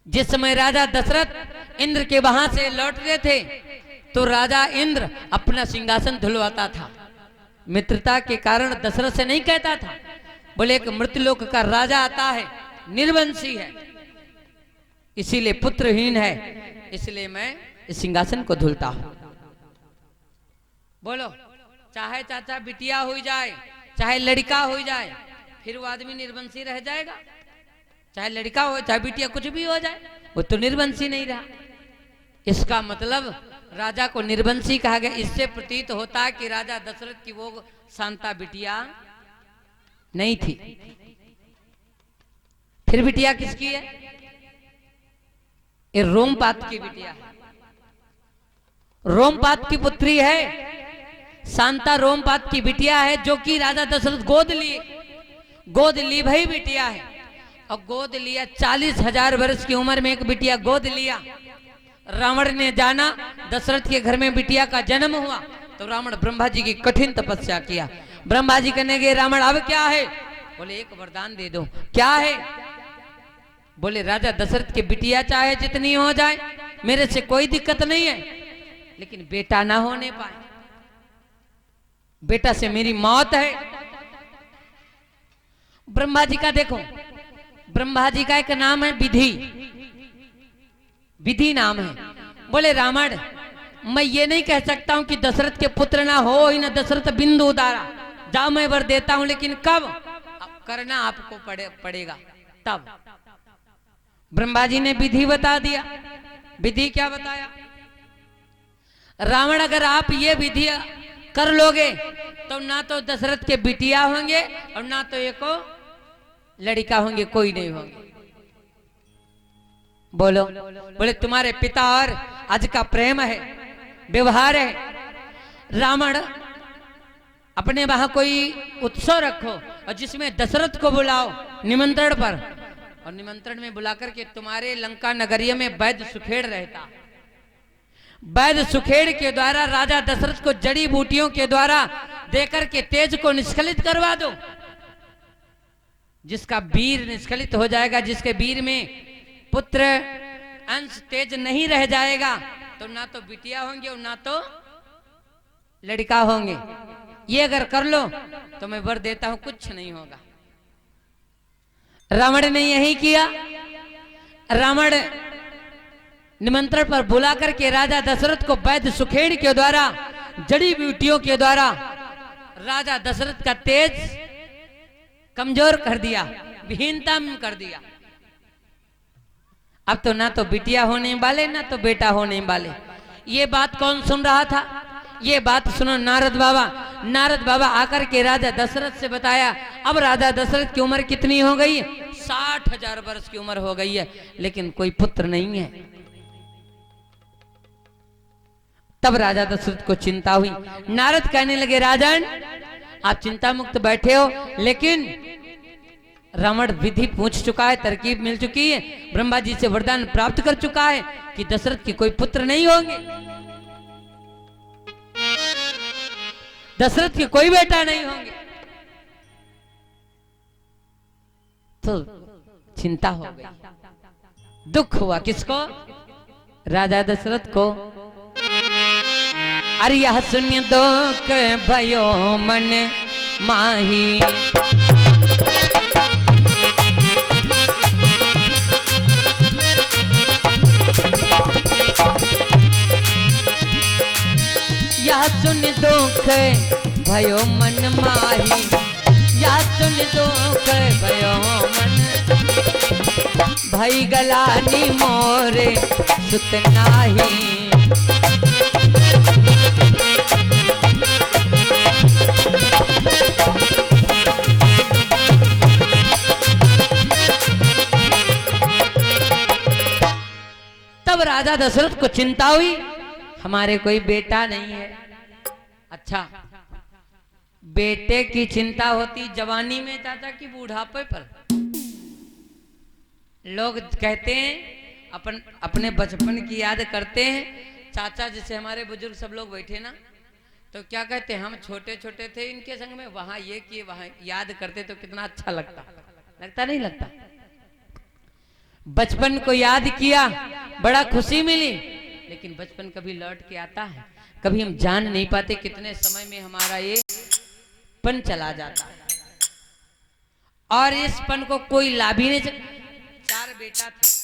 जिस समय राजा दशरथ इंद्र के वहां से लौटते थे तो राजा इंद्र अपना सिंहासन धुलवाता था। मित्रता के कारण दशरथ से नहीं कहता था, बोले एक मृतलोक का राजा आता है, निर्वंशी है, इसीलिए पुत्रहीन है, इसलिए मैं इस सिंहासन को धुलता हूं। बोलो, चाहे चाचा बिटिया हो जाए, चाहे लड़का हो जाए, फिर वो आदमी निर्वंशी रह जाएगा? चाहे लड़का हो चाहे बिटिया, कुछ भी हो जाए, वो तो निर्वंशी नहीं रहा। इसका मतलब राजा को निर्वंशी कहा गया। इससे प्रतीत होता है कि राजा दशरथ की वो शांता बिटिया नहीं थी। फिर बिटिया किसकी है? ये रोमपात की बिटिया है, रोमपात की पुत्री है, शांता रोमपात की बिटिया है, जो कि राजा दशरथ गोद ली भाई बिटिया है। और गोद लिया 40,000 वर्ष की उम्र में एक बिटिया गोद लिया। रावण ने जाना दशरथ के घर में बिटिया का जन्म हुआ तो रावण ब्रह्मा जी की कठिन तपस्या किया। ब्रह्मा जी कहने के रावण अब क्या है? बोले एक वरदान दे दो। क्या है? बोले राजा दशरथ की बिटिया चाहे जितनी हो जाए मेरे से कोई दिक्कत नहीं है, लेकिन बेटा ना होने पाए, बेटा से मेरी मौत है। ब्रह्मा जी का देखो, ब्रह्मा जी का एक नाम है विधि, विधि नाम है। बोले रावण मैं ये नहीं कह सकता हूं कि दशरथ के पुत्र ना हो ही ना दशरथ बिंदु उदारा, जाओ मैं वर देता हूं, लेकिन कब करना आपको पड़ेगा तब। ब्रह्मा जी ने विधि बता दिया। विधि क्या बताया? रावण अगर आप ये विधि कर लोगे तो ना तो दशरथ के बिटिया होंगे और ना तो एको लड़का होंगे, कोई नहीं होंगे। बोलो। बोले तुम्हारे पिता और आज का प्रेम है, व्यवहार है। रावण अपने वहां कोई उत्सव रखो और जिसमें दशरथ को बुलाओ निमंत्रण पर, और निमंत्रण में बुला करके तुम्हारे लंका नगरीय में वैद्य सुखेड़ रहता, वैद्य सुखेड़ के द्वारा राजा दशरथ को जड़ी बूटियों के द्वारा देकर के तेज को निष्कलित करवा दो। जिसका वीर निष्कलित हो जाएगा, जिसके वीर में पुत्र अंश तेज नहीं रह जाएगा, तो ना तो बिटिया होंगे और ना तो लड़का होंगे। ये अगर कर लो तो मैं वर देता हूं कुछ नहीं होगा। रावण ने यही किया। रावण निमंत्रण पर बुला करके राजा दशरथ को वैद्य सुखेड़ के द्वारा जड़ी बूटियों के द्वारा राजा दशरथ का तेज कमजोर कर दिया, विहीनता में कर दिया। अब तो ना तो बिटिया होने वाले ना तो बेटा होने वाले। ये बात कौन सुन रहा था? ये बात सुनो नारद बाबा। नारद बाबा आकर के राजा दशरथ से बताया। अब राजा दशरथ की उम्र कितनी हो गई? 60,000 वर्ष की उम्र हो गई है, लेकिन कोई पुत्र नहीं है। तब राजा दशरथ को चिंता हुई। नारद कहने लगे राजन आप चिंता मुक्त बैठे हो, लेकिन रावण विधि पूछ चुका है, तरकीब मिल चुकी है, ब्रह्मा जी से वरदान प्राप्त कर चुका है कि दशरथ के कोई पुत्र नहीं होंगे, दशरथ के कोई बेटा नहीं होंगे। तो चिंता हो गई, दुख हुआ। किसको? राजा दशरथ को। अरे यह सुनिए दुख भयो मन माही, यह सुन दुख भयो मन माही, यह सुन दुख भयो मन भई गलानी मोरे सुत नाही। तब राजा दशरथ को चिंता हुई, हमारे कोई बेटा नहीं है। अच्छा, बेटे की चिंता होती जवानी में चाचा की बुढ़ापे पर? लोग कहते हैं अपने बचपन की याद करते हैं। चाचा जैसे हमारे बुजुर्ग सब लोग बैठे ना, तो क्या कहते हैं, हम छोटे छोटे थे इनके संग में, वहां ये किए वहां याद करते तो कितना अच्छा लगता। लगता नहीं लगता? बचपन को याद किया, बड़ा खुशी मिली, लेकिन बचपन कभी लौट के आता है? कभी हम जान नहीं पाते कितने समय में हमारा ये पन चला जाता है, और इस पन को कोई लाभ ही नहीं। 4 बेटा थे,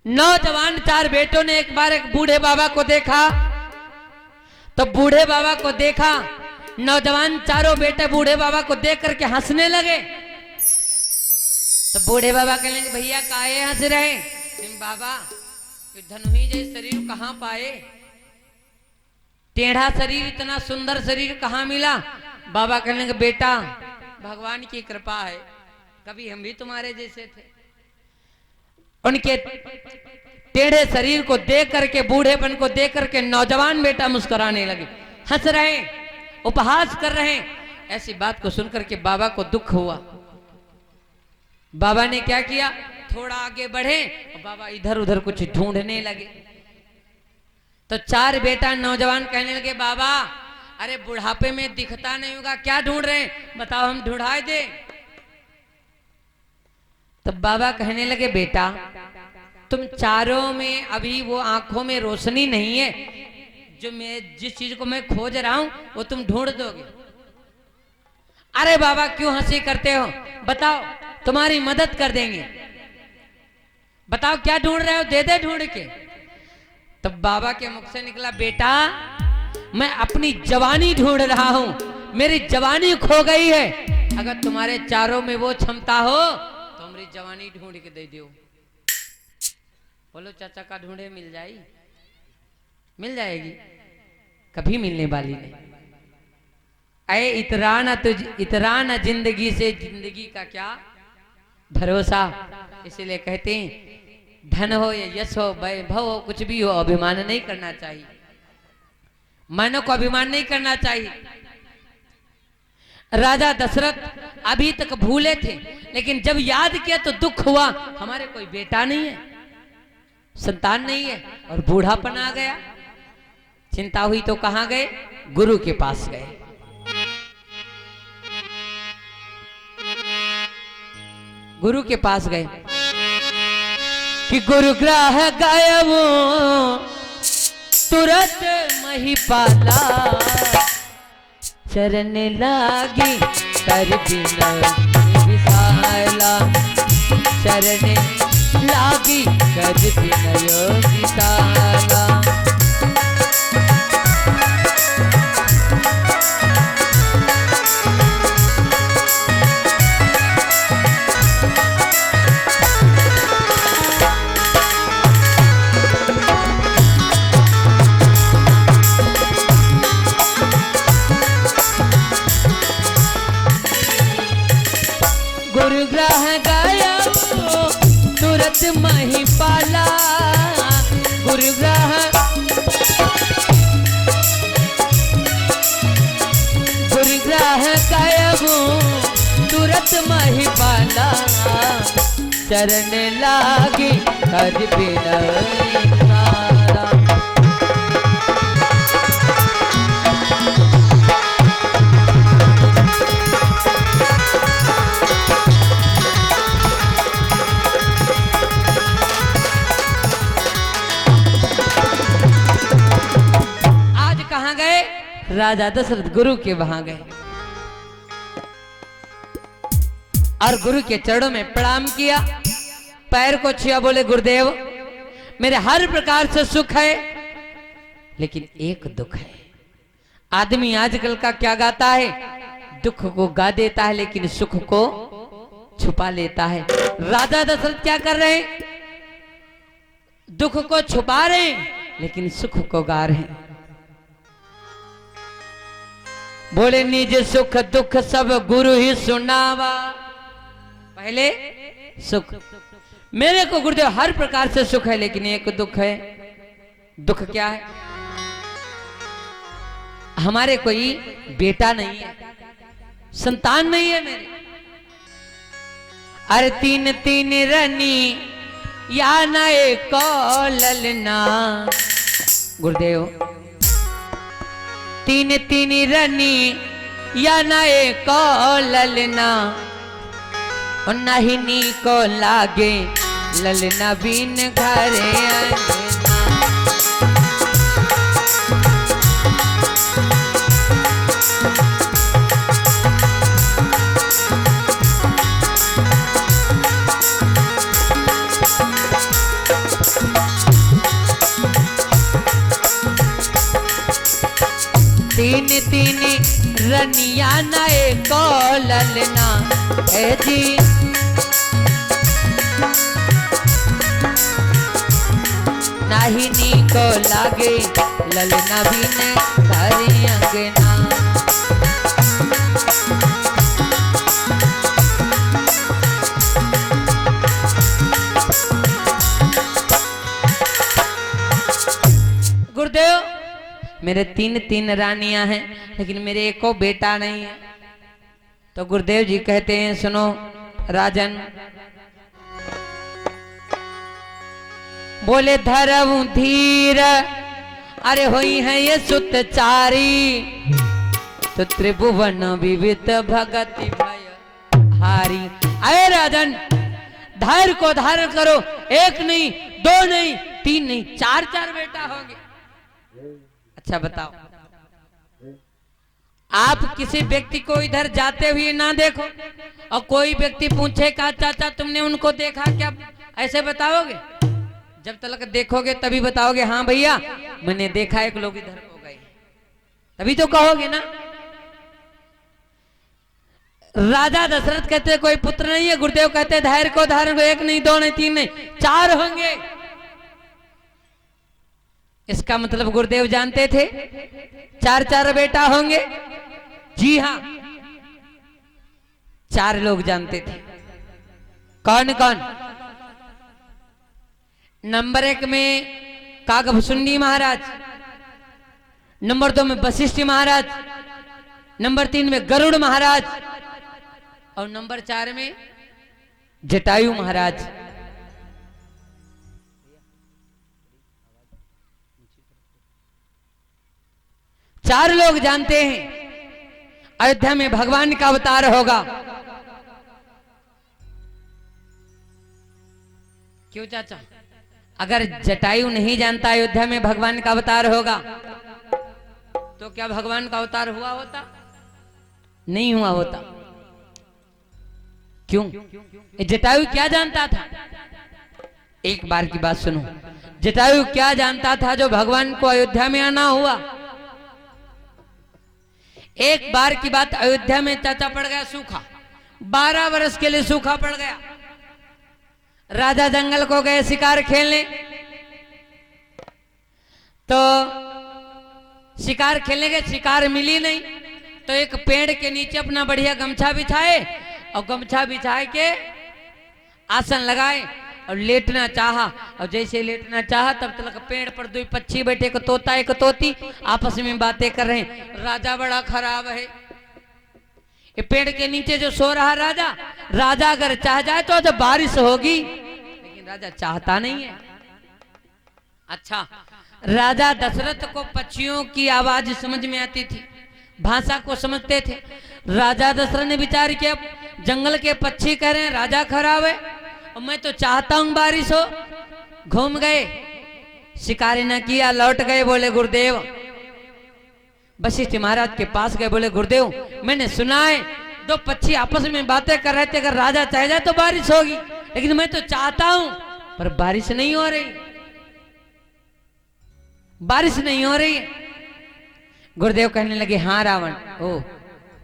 नौजवान 4 बेटों ने एक बार एक बूढ़े बाबा को देखा। तो बूढ़े बाबा को देखा, नौजवान चारों बेटे बूढ़े बाबा को देख करके हंसने लगे। तो बूढ़े बाबा कहने लगे भैया काहे हंस रहे? बाबा धनुही जैसे शरीर कहां पाए, टेढ़ा शरीर, इतना सुंदर शरीर कहां मिला? बाबा कहने लगे बेटा भगवान की कृपा है, कभी हम भी तुम्हारे जैसे थे। उनके टेढ़े शरीर को देख करके, बूढ़ेपन को देख करके नौजवान बेटा मुस्कुराने लगे, हंस रहे, उपहास कर रहे। ऐसी बात को सुनकर के बाबा को दुख हुआ। बाबा ने क्या किया, थोड़ा आगे बढ़े और बाबा इधर उधर कुछ ढूंढने लगे। तो 4 बेटा नौजवान कहने लगे, बाबा अरे बुढ़ापे में दिखता नहीं होगा, क्या ढूंढ रहे हैं, बताओ हम ढूंढाए दे। तब बाबा कहने लगे, बेटा तुम चारों में अभी वो आंखों में रोशनी नहीं है, जो मैं जिस चीज को मैं खोज रहा हूं वो तुम ढूंढ दोगे। अरे बाबा क्यों हंसी करते हो, बताओ तुम्हारी मदद कर देंगे, बताओ क्या ढूंढ रहे हो, दे दे ढूंढ के। तब बाबा के मुख से निकला, बेटा मैं अपनी जवानी ढूंढ रहा हूं, मेरी जवानी खो गई है, अगर तुम्हारे चारों में वो क्षमता हो तो मेरी जवानी ढूंढ के दे दो। बोलो चाचा का ढूंढे मिल जाएगी, मिल जाएगी, कभी मिलने वाली नहीं। अरे इतरा न जिंदगी से, जिंदगी का क्या भरोसा। इसीलिए कहते हैं धन हो या यश हो, वैभव हो, कुछ भी हो, अभिमान नहीं करना चाहिए, मानव को अभिमान नहीं करना चाहिए। राजा दशरथ अभी तक भूले थे, लेकिन जब याद किया तो दुख हुआ, हमारे कोई बेटा नहीं है, संतान नहीं है, और बूढ़ापन आ गया। चिंता हुई तो कहां गए, गुरु के पास गए। गुरु के पास गए कि गुरुग्रह गायब तुरंत महिपाला, चरण लागी कर बिनय विशाला, चरण लागी कर बिनय विशाला। गुरुग्रह गाया तुरंत महिपाला, गुरुग्रह गायब तुरंत महिपाला, चरण लागी कर बिनय सारा। राजा दशरथ गुरु के वहां गए और गुरु के चरणों में प्रणाम किया, पैर को छुआ, बोले गुरुदेव मेरे हर प्रकार से सुख है, लेकिन एक दुख है। आदमी आजकल का क्या गाता है, दुख को गा देता है लेकिन सुख को छुपा लेता है। राजा दशरथ क्या कर रहे हैं, दुख को छुपा रहे हैं लेकिन सुख को गा रहे हैं। बोले निज सुख दुख सब गुरु ही सुनावा। पहले सुख, मेरे को गुरुदेव हर प्रकार से सुख है लेकिन एक दुख है। दुख क्या है, हमारे कोई बेटा नहीं है, संतान नहीं है मेरे। अरे तीन तीन रनी या न एक ललना, गुरुदेव तीन तीन रनी या न एक ललना, और नहीं नी को लागे ललना बिन घरे अंगना। तीन तीन रनिया न एक ललना है जी, नाही नी को लागे ललना बिन घरे अंगना। गुरुदेव मेरे तीन तीन रानियां हैं लेकिन मेरे एको बेटा नहीं है। तो गुरुदेव जी कहते हैं सुनो राजन, बोले धरऊ धीर, अरे होई है ये सुतचारी, तो त्रिभुवन विविध भगति भय हारी। अरे राजन, धैर्य को धारण करो, एक नहीं, दो नहीं, तीन नहीं, चार चार बेटा होंगे। अच्छा बताओ, आप किसी व्यक्ति को इधर जाते हुए ना देखो और कोई व्यक्ति पूछे का चाचा तुमने उनको देखा क्या, ऐसे बताओगे? जब तक देखोगे तभी बताओगे हाँ भैया मैंने देखा एक लोग इधर को गए, तभी तो कहोगे ना। राजा दशरथ कहते कोई पुत्र नहीं है, गुरुदेव कहते धैर्य को धारण को, एक नहीं, दो नहीं, तीन नहीं, चार होंगे। इसका मतलब गुरुदेव जानते थे चार चार बेटा होंगे। जी हाँ, चार लोग जानते थे। कौन कौन? नंबर 1 में काकभुसुंडी महाराज, नंबर 2 में वशिष्ठ महाराज, नंबर 3 में गरुड़ महाराज और नंबर 4 में जटायु महाराज। चार लोग जानते हैं अयोध्या में भगवान का अवतार होगा। क्यों चाचा? अगर जटायु नहीं जानता अयोध्या में भगवान का अवतार होगा तो क्या भगवान का अवतार हुआ होता? नहीं हुआ होता। क्यों? जटायु क्या जानता था? एक बार की बात सुनो, जटायु क्या जानता था जो भगवान को अयोध्या में आना हुआ? एक बार की बात, अयोध्या में चाचा पड़ गया सूखा, 12 वर्ष के लिए सूखा पड़ गया। राजा जंगल को गए शिकार खेलने, तो शिकार खेलने के शिकार मिली नहीं, तो एक पेड़ के नीचे अपना बढ़िया गमछा बिछाए और गमछा बिछाए के आसन लगाए और लेटना चाहा, और जैसे लेटना चाहा तब तक पेड़ पर 2 पक्षी बैठे, एक तोता एक तोती आपस में बातें कर रहे हैं। राजा बड़ा खराब है, ये पेड़ के नीचे जो सो रहा राजा अगर चाह जाए तो जब बारिश होगी, लेकिन राजा चाहता नहीं है। अच्छा, राजा दशरथ को पक्षियों की आवाज समझ में आती थी, भाषा को समझते थे। राजा दशरथ ने विचार किया जंगल के पक्षी कह रहे हैं राजा खराब है और मैं तो चाहता हूं बारिश हो। घूम गए, शिकारी न किया, लौट गए, बोले गुरुदेव, वशिष्ठ महाराज के पास गए, बोले गुरुदेव मैंने सुना है 2 पक्षी आपस में बातें कर रहे थे, अगर राजा चाह जाए तो बारिश होगी, लेकिन मैं तो चाहता हूं पर बारिश नहीं हो रही, बारिश नहीं हो रही। गुरुदेव कहने लगे हाँ रावण, ओ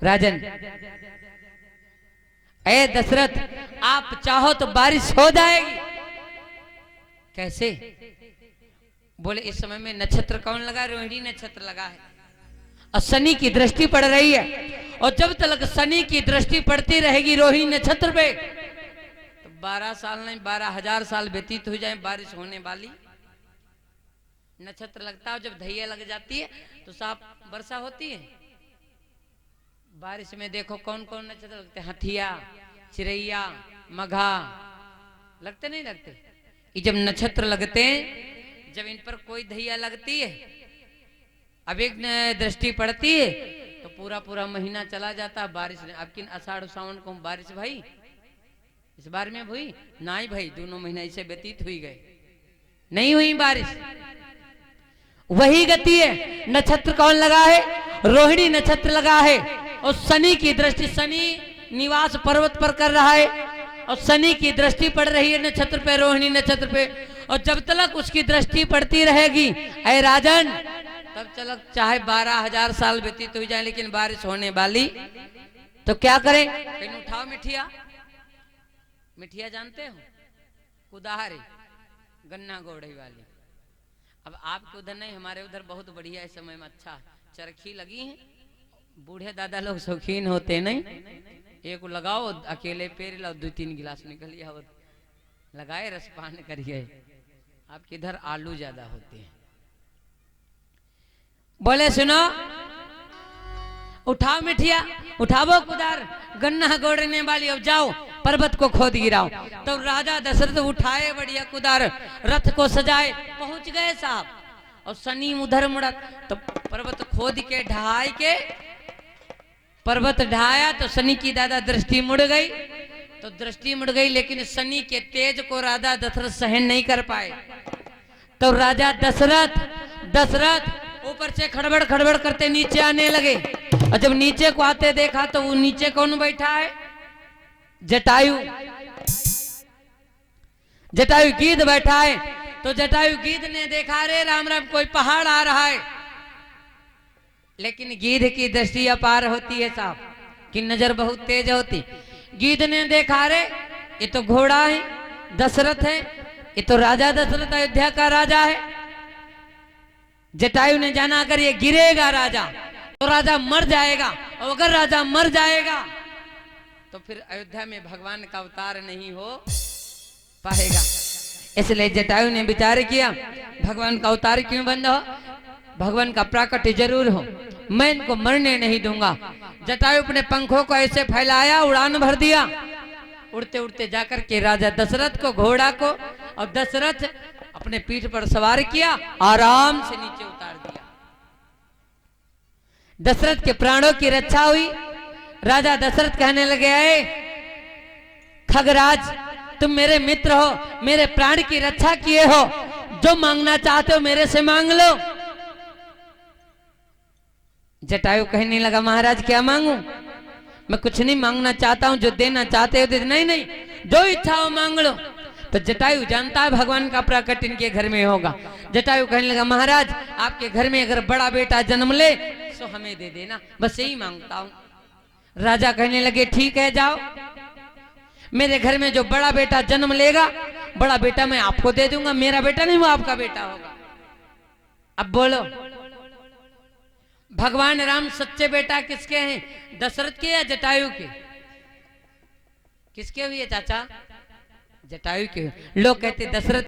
राजन, ए दशरथ, आप चाहो तो बारिश हो जाएगी। कैसे? बोले इस समय में नक्षत्र कौन लगा? रोहिणी नक्षत्र लगा है और शनि की दृष्टि पड़ रही है, और जब तक शनि की दृष्टि पड़ती रहेगी रोहिणी नक्षत्र पे तो 12 साल नहीं 12,000 साल व्यतीत हो जाए, बारिश होने वाली। नक्षत्र लगता है, जब धैया लग जाती है तो साफ वर्षा होती है। बारिश में देखो कौन कौन नक्षत्र लगते हैं, हथिया, चिरैया, मघा, लगते नहीं लगते? ये जब नक्षत्र लगते हैं, जब इन पर कोई धैया लगती है, अब एक दृष्टि पड़ती है तो पूरा पूरा महीना चला जाता है, बारिश नहीं। अब किन आषाढ़ सावन को बारिश भाई इस बार में हुई ना ही भाई, 2 महीना ऐसे व्यतीत हुई गए, नहीं हुई बारिश। वही गति है। नक्षत्र कौन लगा है? रोहिणी नक्षत्र लगा है, और शनि की दृष्टि, शनि निवास पर्वत पर कर रहा है और शनि की दृष्टि पड़ रही है नक्षत्र पे, रोहिणी नक्षत्र पे, और जब तक उसकी दृष्टि पड़ती रहेगी ऐ राजन, तब तक चाहे 12,000 साल व्यतीत हो जाए, लेकिन बारिश होने वाली। तो क्या करें? कहीं उठाओ मिठिया, मिठिया जानते हो? कुदारी, गन्ना गोड़े वाली। अब आपके उधर नहीं, हमारे उधर बहुत बढ़िया इस समय में अच्छा चरखी लगी है, बूढ़े दादा लोग शौकीन होते नहीं, एक लगाओ अकेले पेड़ लाओ, 2-3 गिलास निकलिए और लगाए, रसपान करिए। आपके इधर आलू ज्यादा होते हैं। बोले सुनो, उठाओ मिठिया, उठावो कुदार, गन्ना गोड़ने वाली, अब जाओ पर्वत को खोद गिराओ। तो राजा दशरथ उठाए बढ़िया कुदार, रथ को सजाए, पहुंच गए साहब। और शनि उधर मुड़ा, तो पर्वत खोद के ढहाई के, पर्वत ढहाया तो शनि की दादा दृष्टि मुड़ गई। तो दृष्टि मुड़ गई, लेकिन शनि के तेज को राजा दशरथ सहन नहीं कर पाए। तो राजा दशरथ ऊपर से खड़बड़ खड़बड़ करते नीचे आने लगे। और जब नीचे को आते देखा तो वो नीचे कौन बैठा है? जटायु। जटायु गीध बैठा है। तो जटायु गीध ने देखा, रे राम राम कोई पहाड़ आ रहा है। लेकिन गीध की दृष्टि अपार होती है साहब, कि नजर बहुत तेज होती। गीध ने देखा, रे ये तो घोड़ा है, दशरथ है, ये तो राजा दशरथ अयोध्या का राजा है। जटायु ने जाना अगर ये गिरेगा राजा तो राजा मर जाएगा, और अगर राजा मर जाएगा तो फिर अयोध्या में भगवान का अवतार नहीं हो पाएगा। इसलिए जटायु ने विचार किया, भगवान का अवतार क्यों बंद हो, भगवान का प्राकट्य जरूर हो, मैं इनको मरने नहीं दूंगा। जटायु अपने पंखों को ऐसे फैलाया, उड़ान भर दिया, उड़ते उड़ते जाकर के राजा दशरथ को, घोड़ा को, और दशरथ अपने पीठ पर सवार किया, आराम से नीचे उतार दिया। दशरथ के प्राणों की रक्षा हुई। राजा दशरथ कहने लगे, आए खगराज, तुम मेरे मित्र हो, मेरे प्राण की रक्षा किए हो, जो मांगना चाहते हो मेरे से मांग लो। जटायु कहने लगा, महाराज क्या मांगू, मैं कुछ नहीं मांगना चाहता हूं, जो देना चाहते हो दे। नहीं नहीं, जो इच्छा हो मांग लो। तो जटायु जानता है भगवान का प्राकट्य इनके घर में होगा। जटायु कहने लगा, महाराज आपके घर में अगर बड़ा बेटा जन्म ले तो हमें दे देना, बस यही मांगता हूं। राजा कहने लगे, ठीक है जाओ, मेरे घर में जो बड़ा बेटा जन्म लेगा, बड़ा बेटा मैं आपको दे दूंगा, मेरा बेटा नहीं वो आपका बेटा होगा। अब बोलो, भगवान राम सच्चे बेटा किसके हैं, दशरथ के या जटायु के? किसके हुए चाचा? जटायु के। लोग कहते दशरथ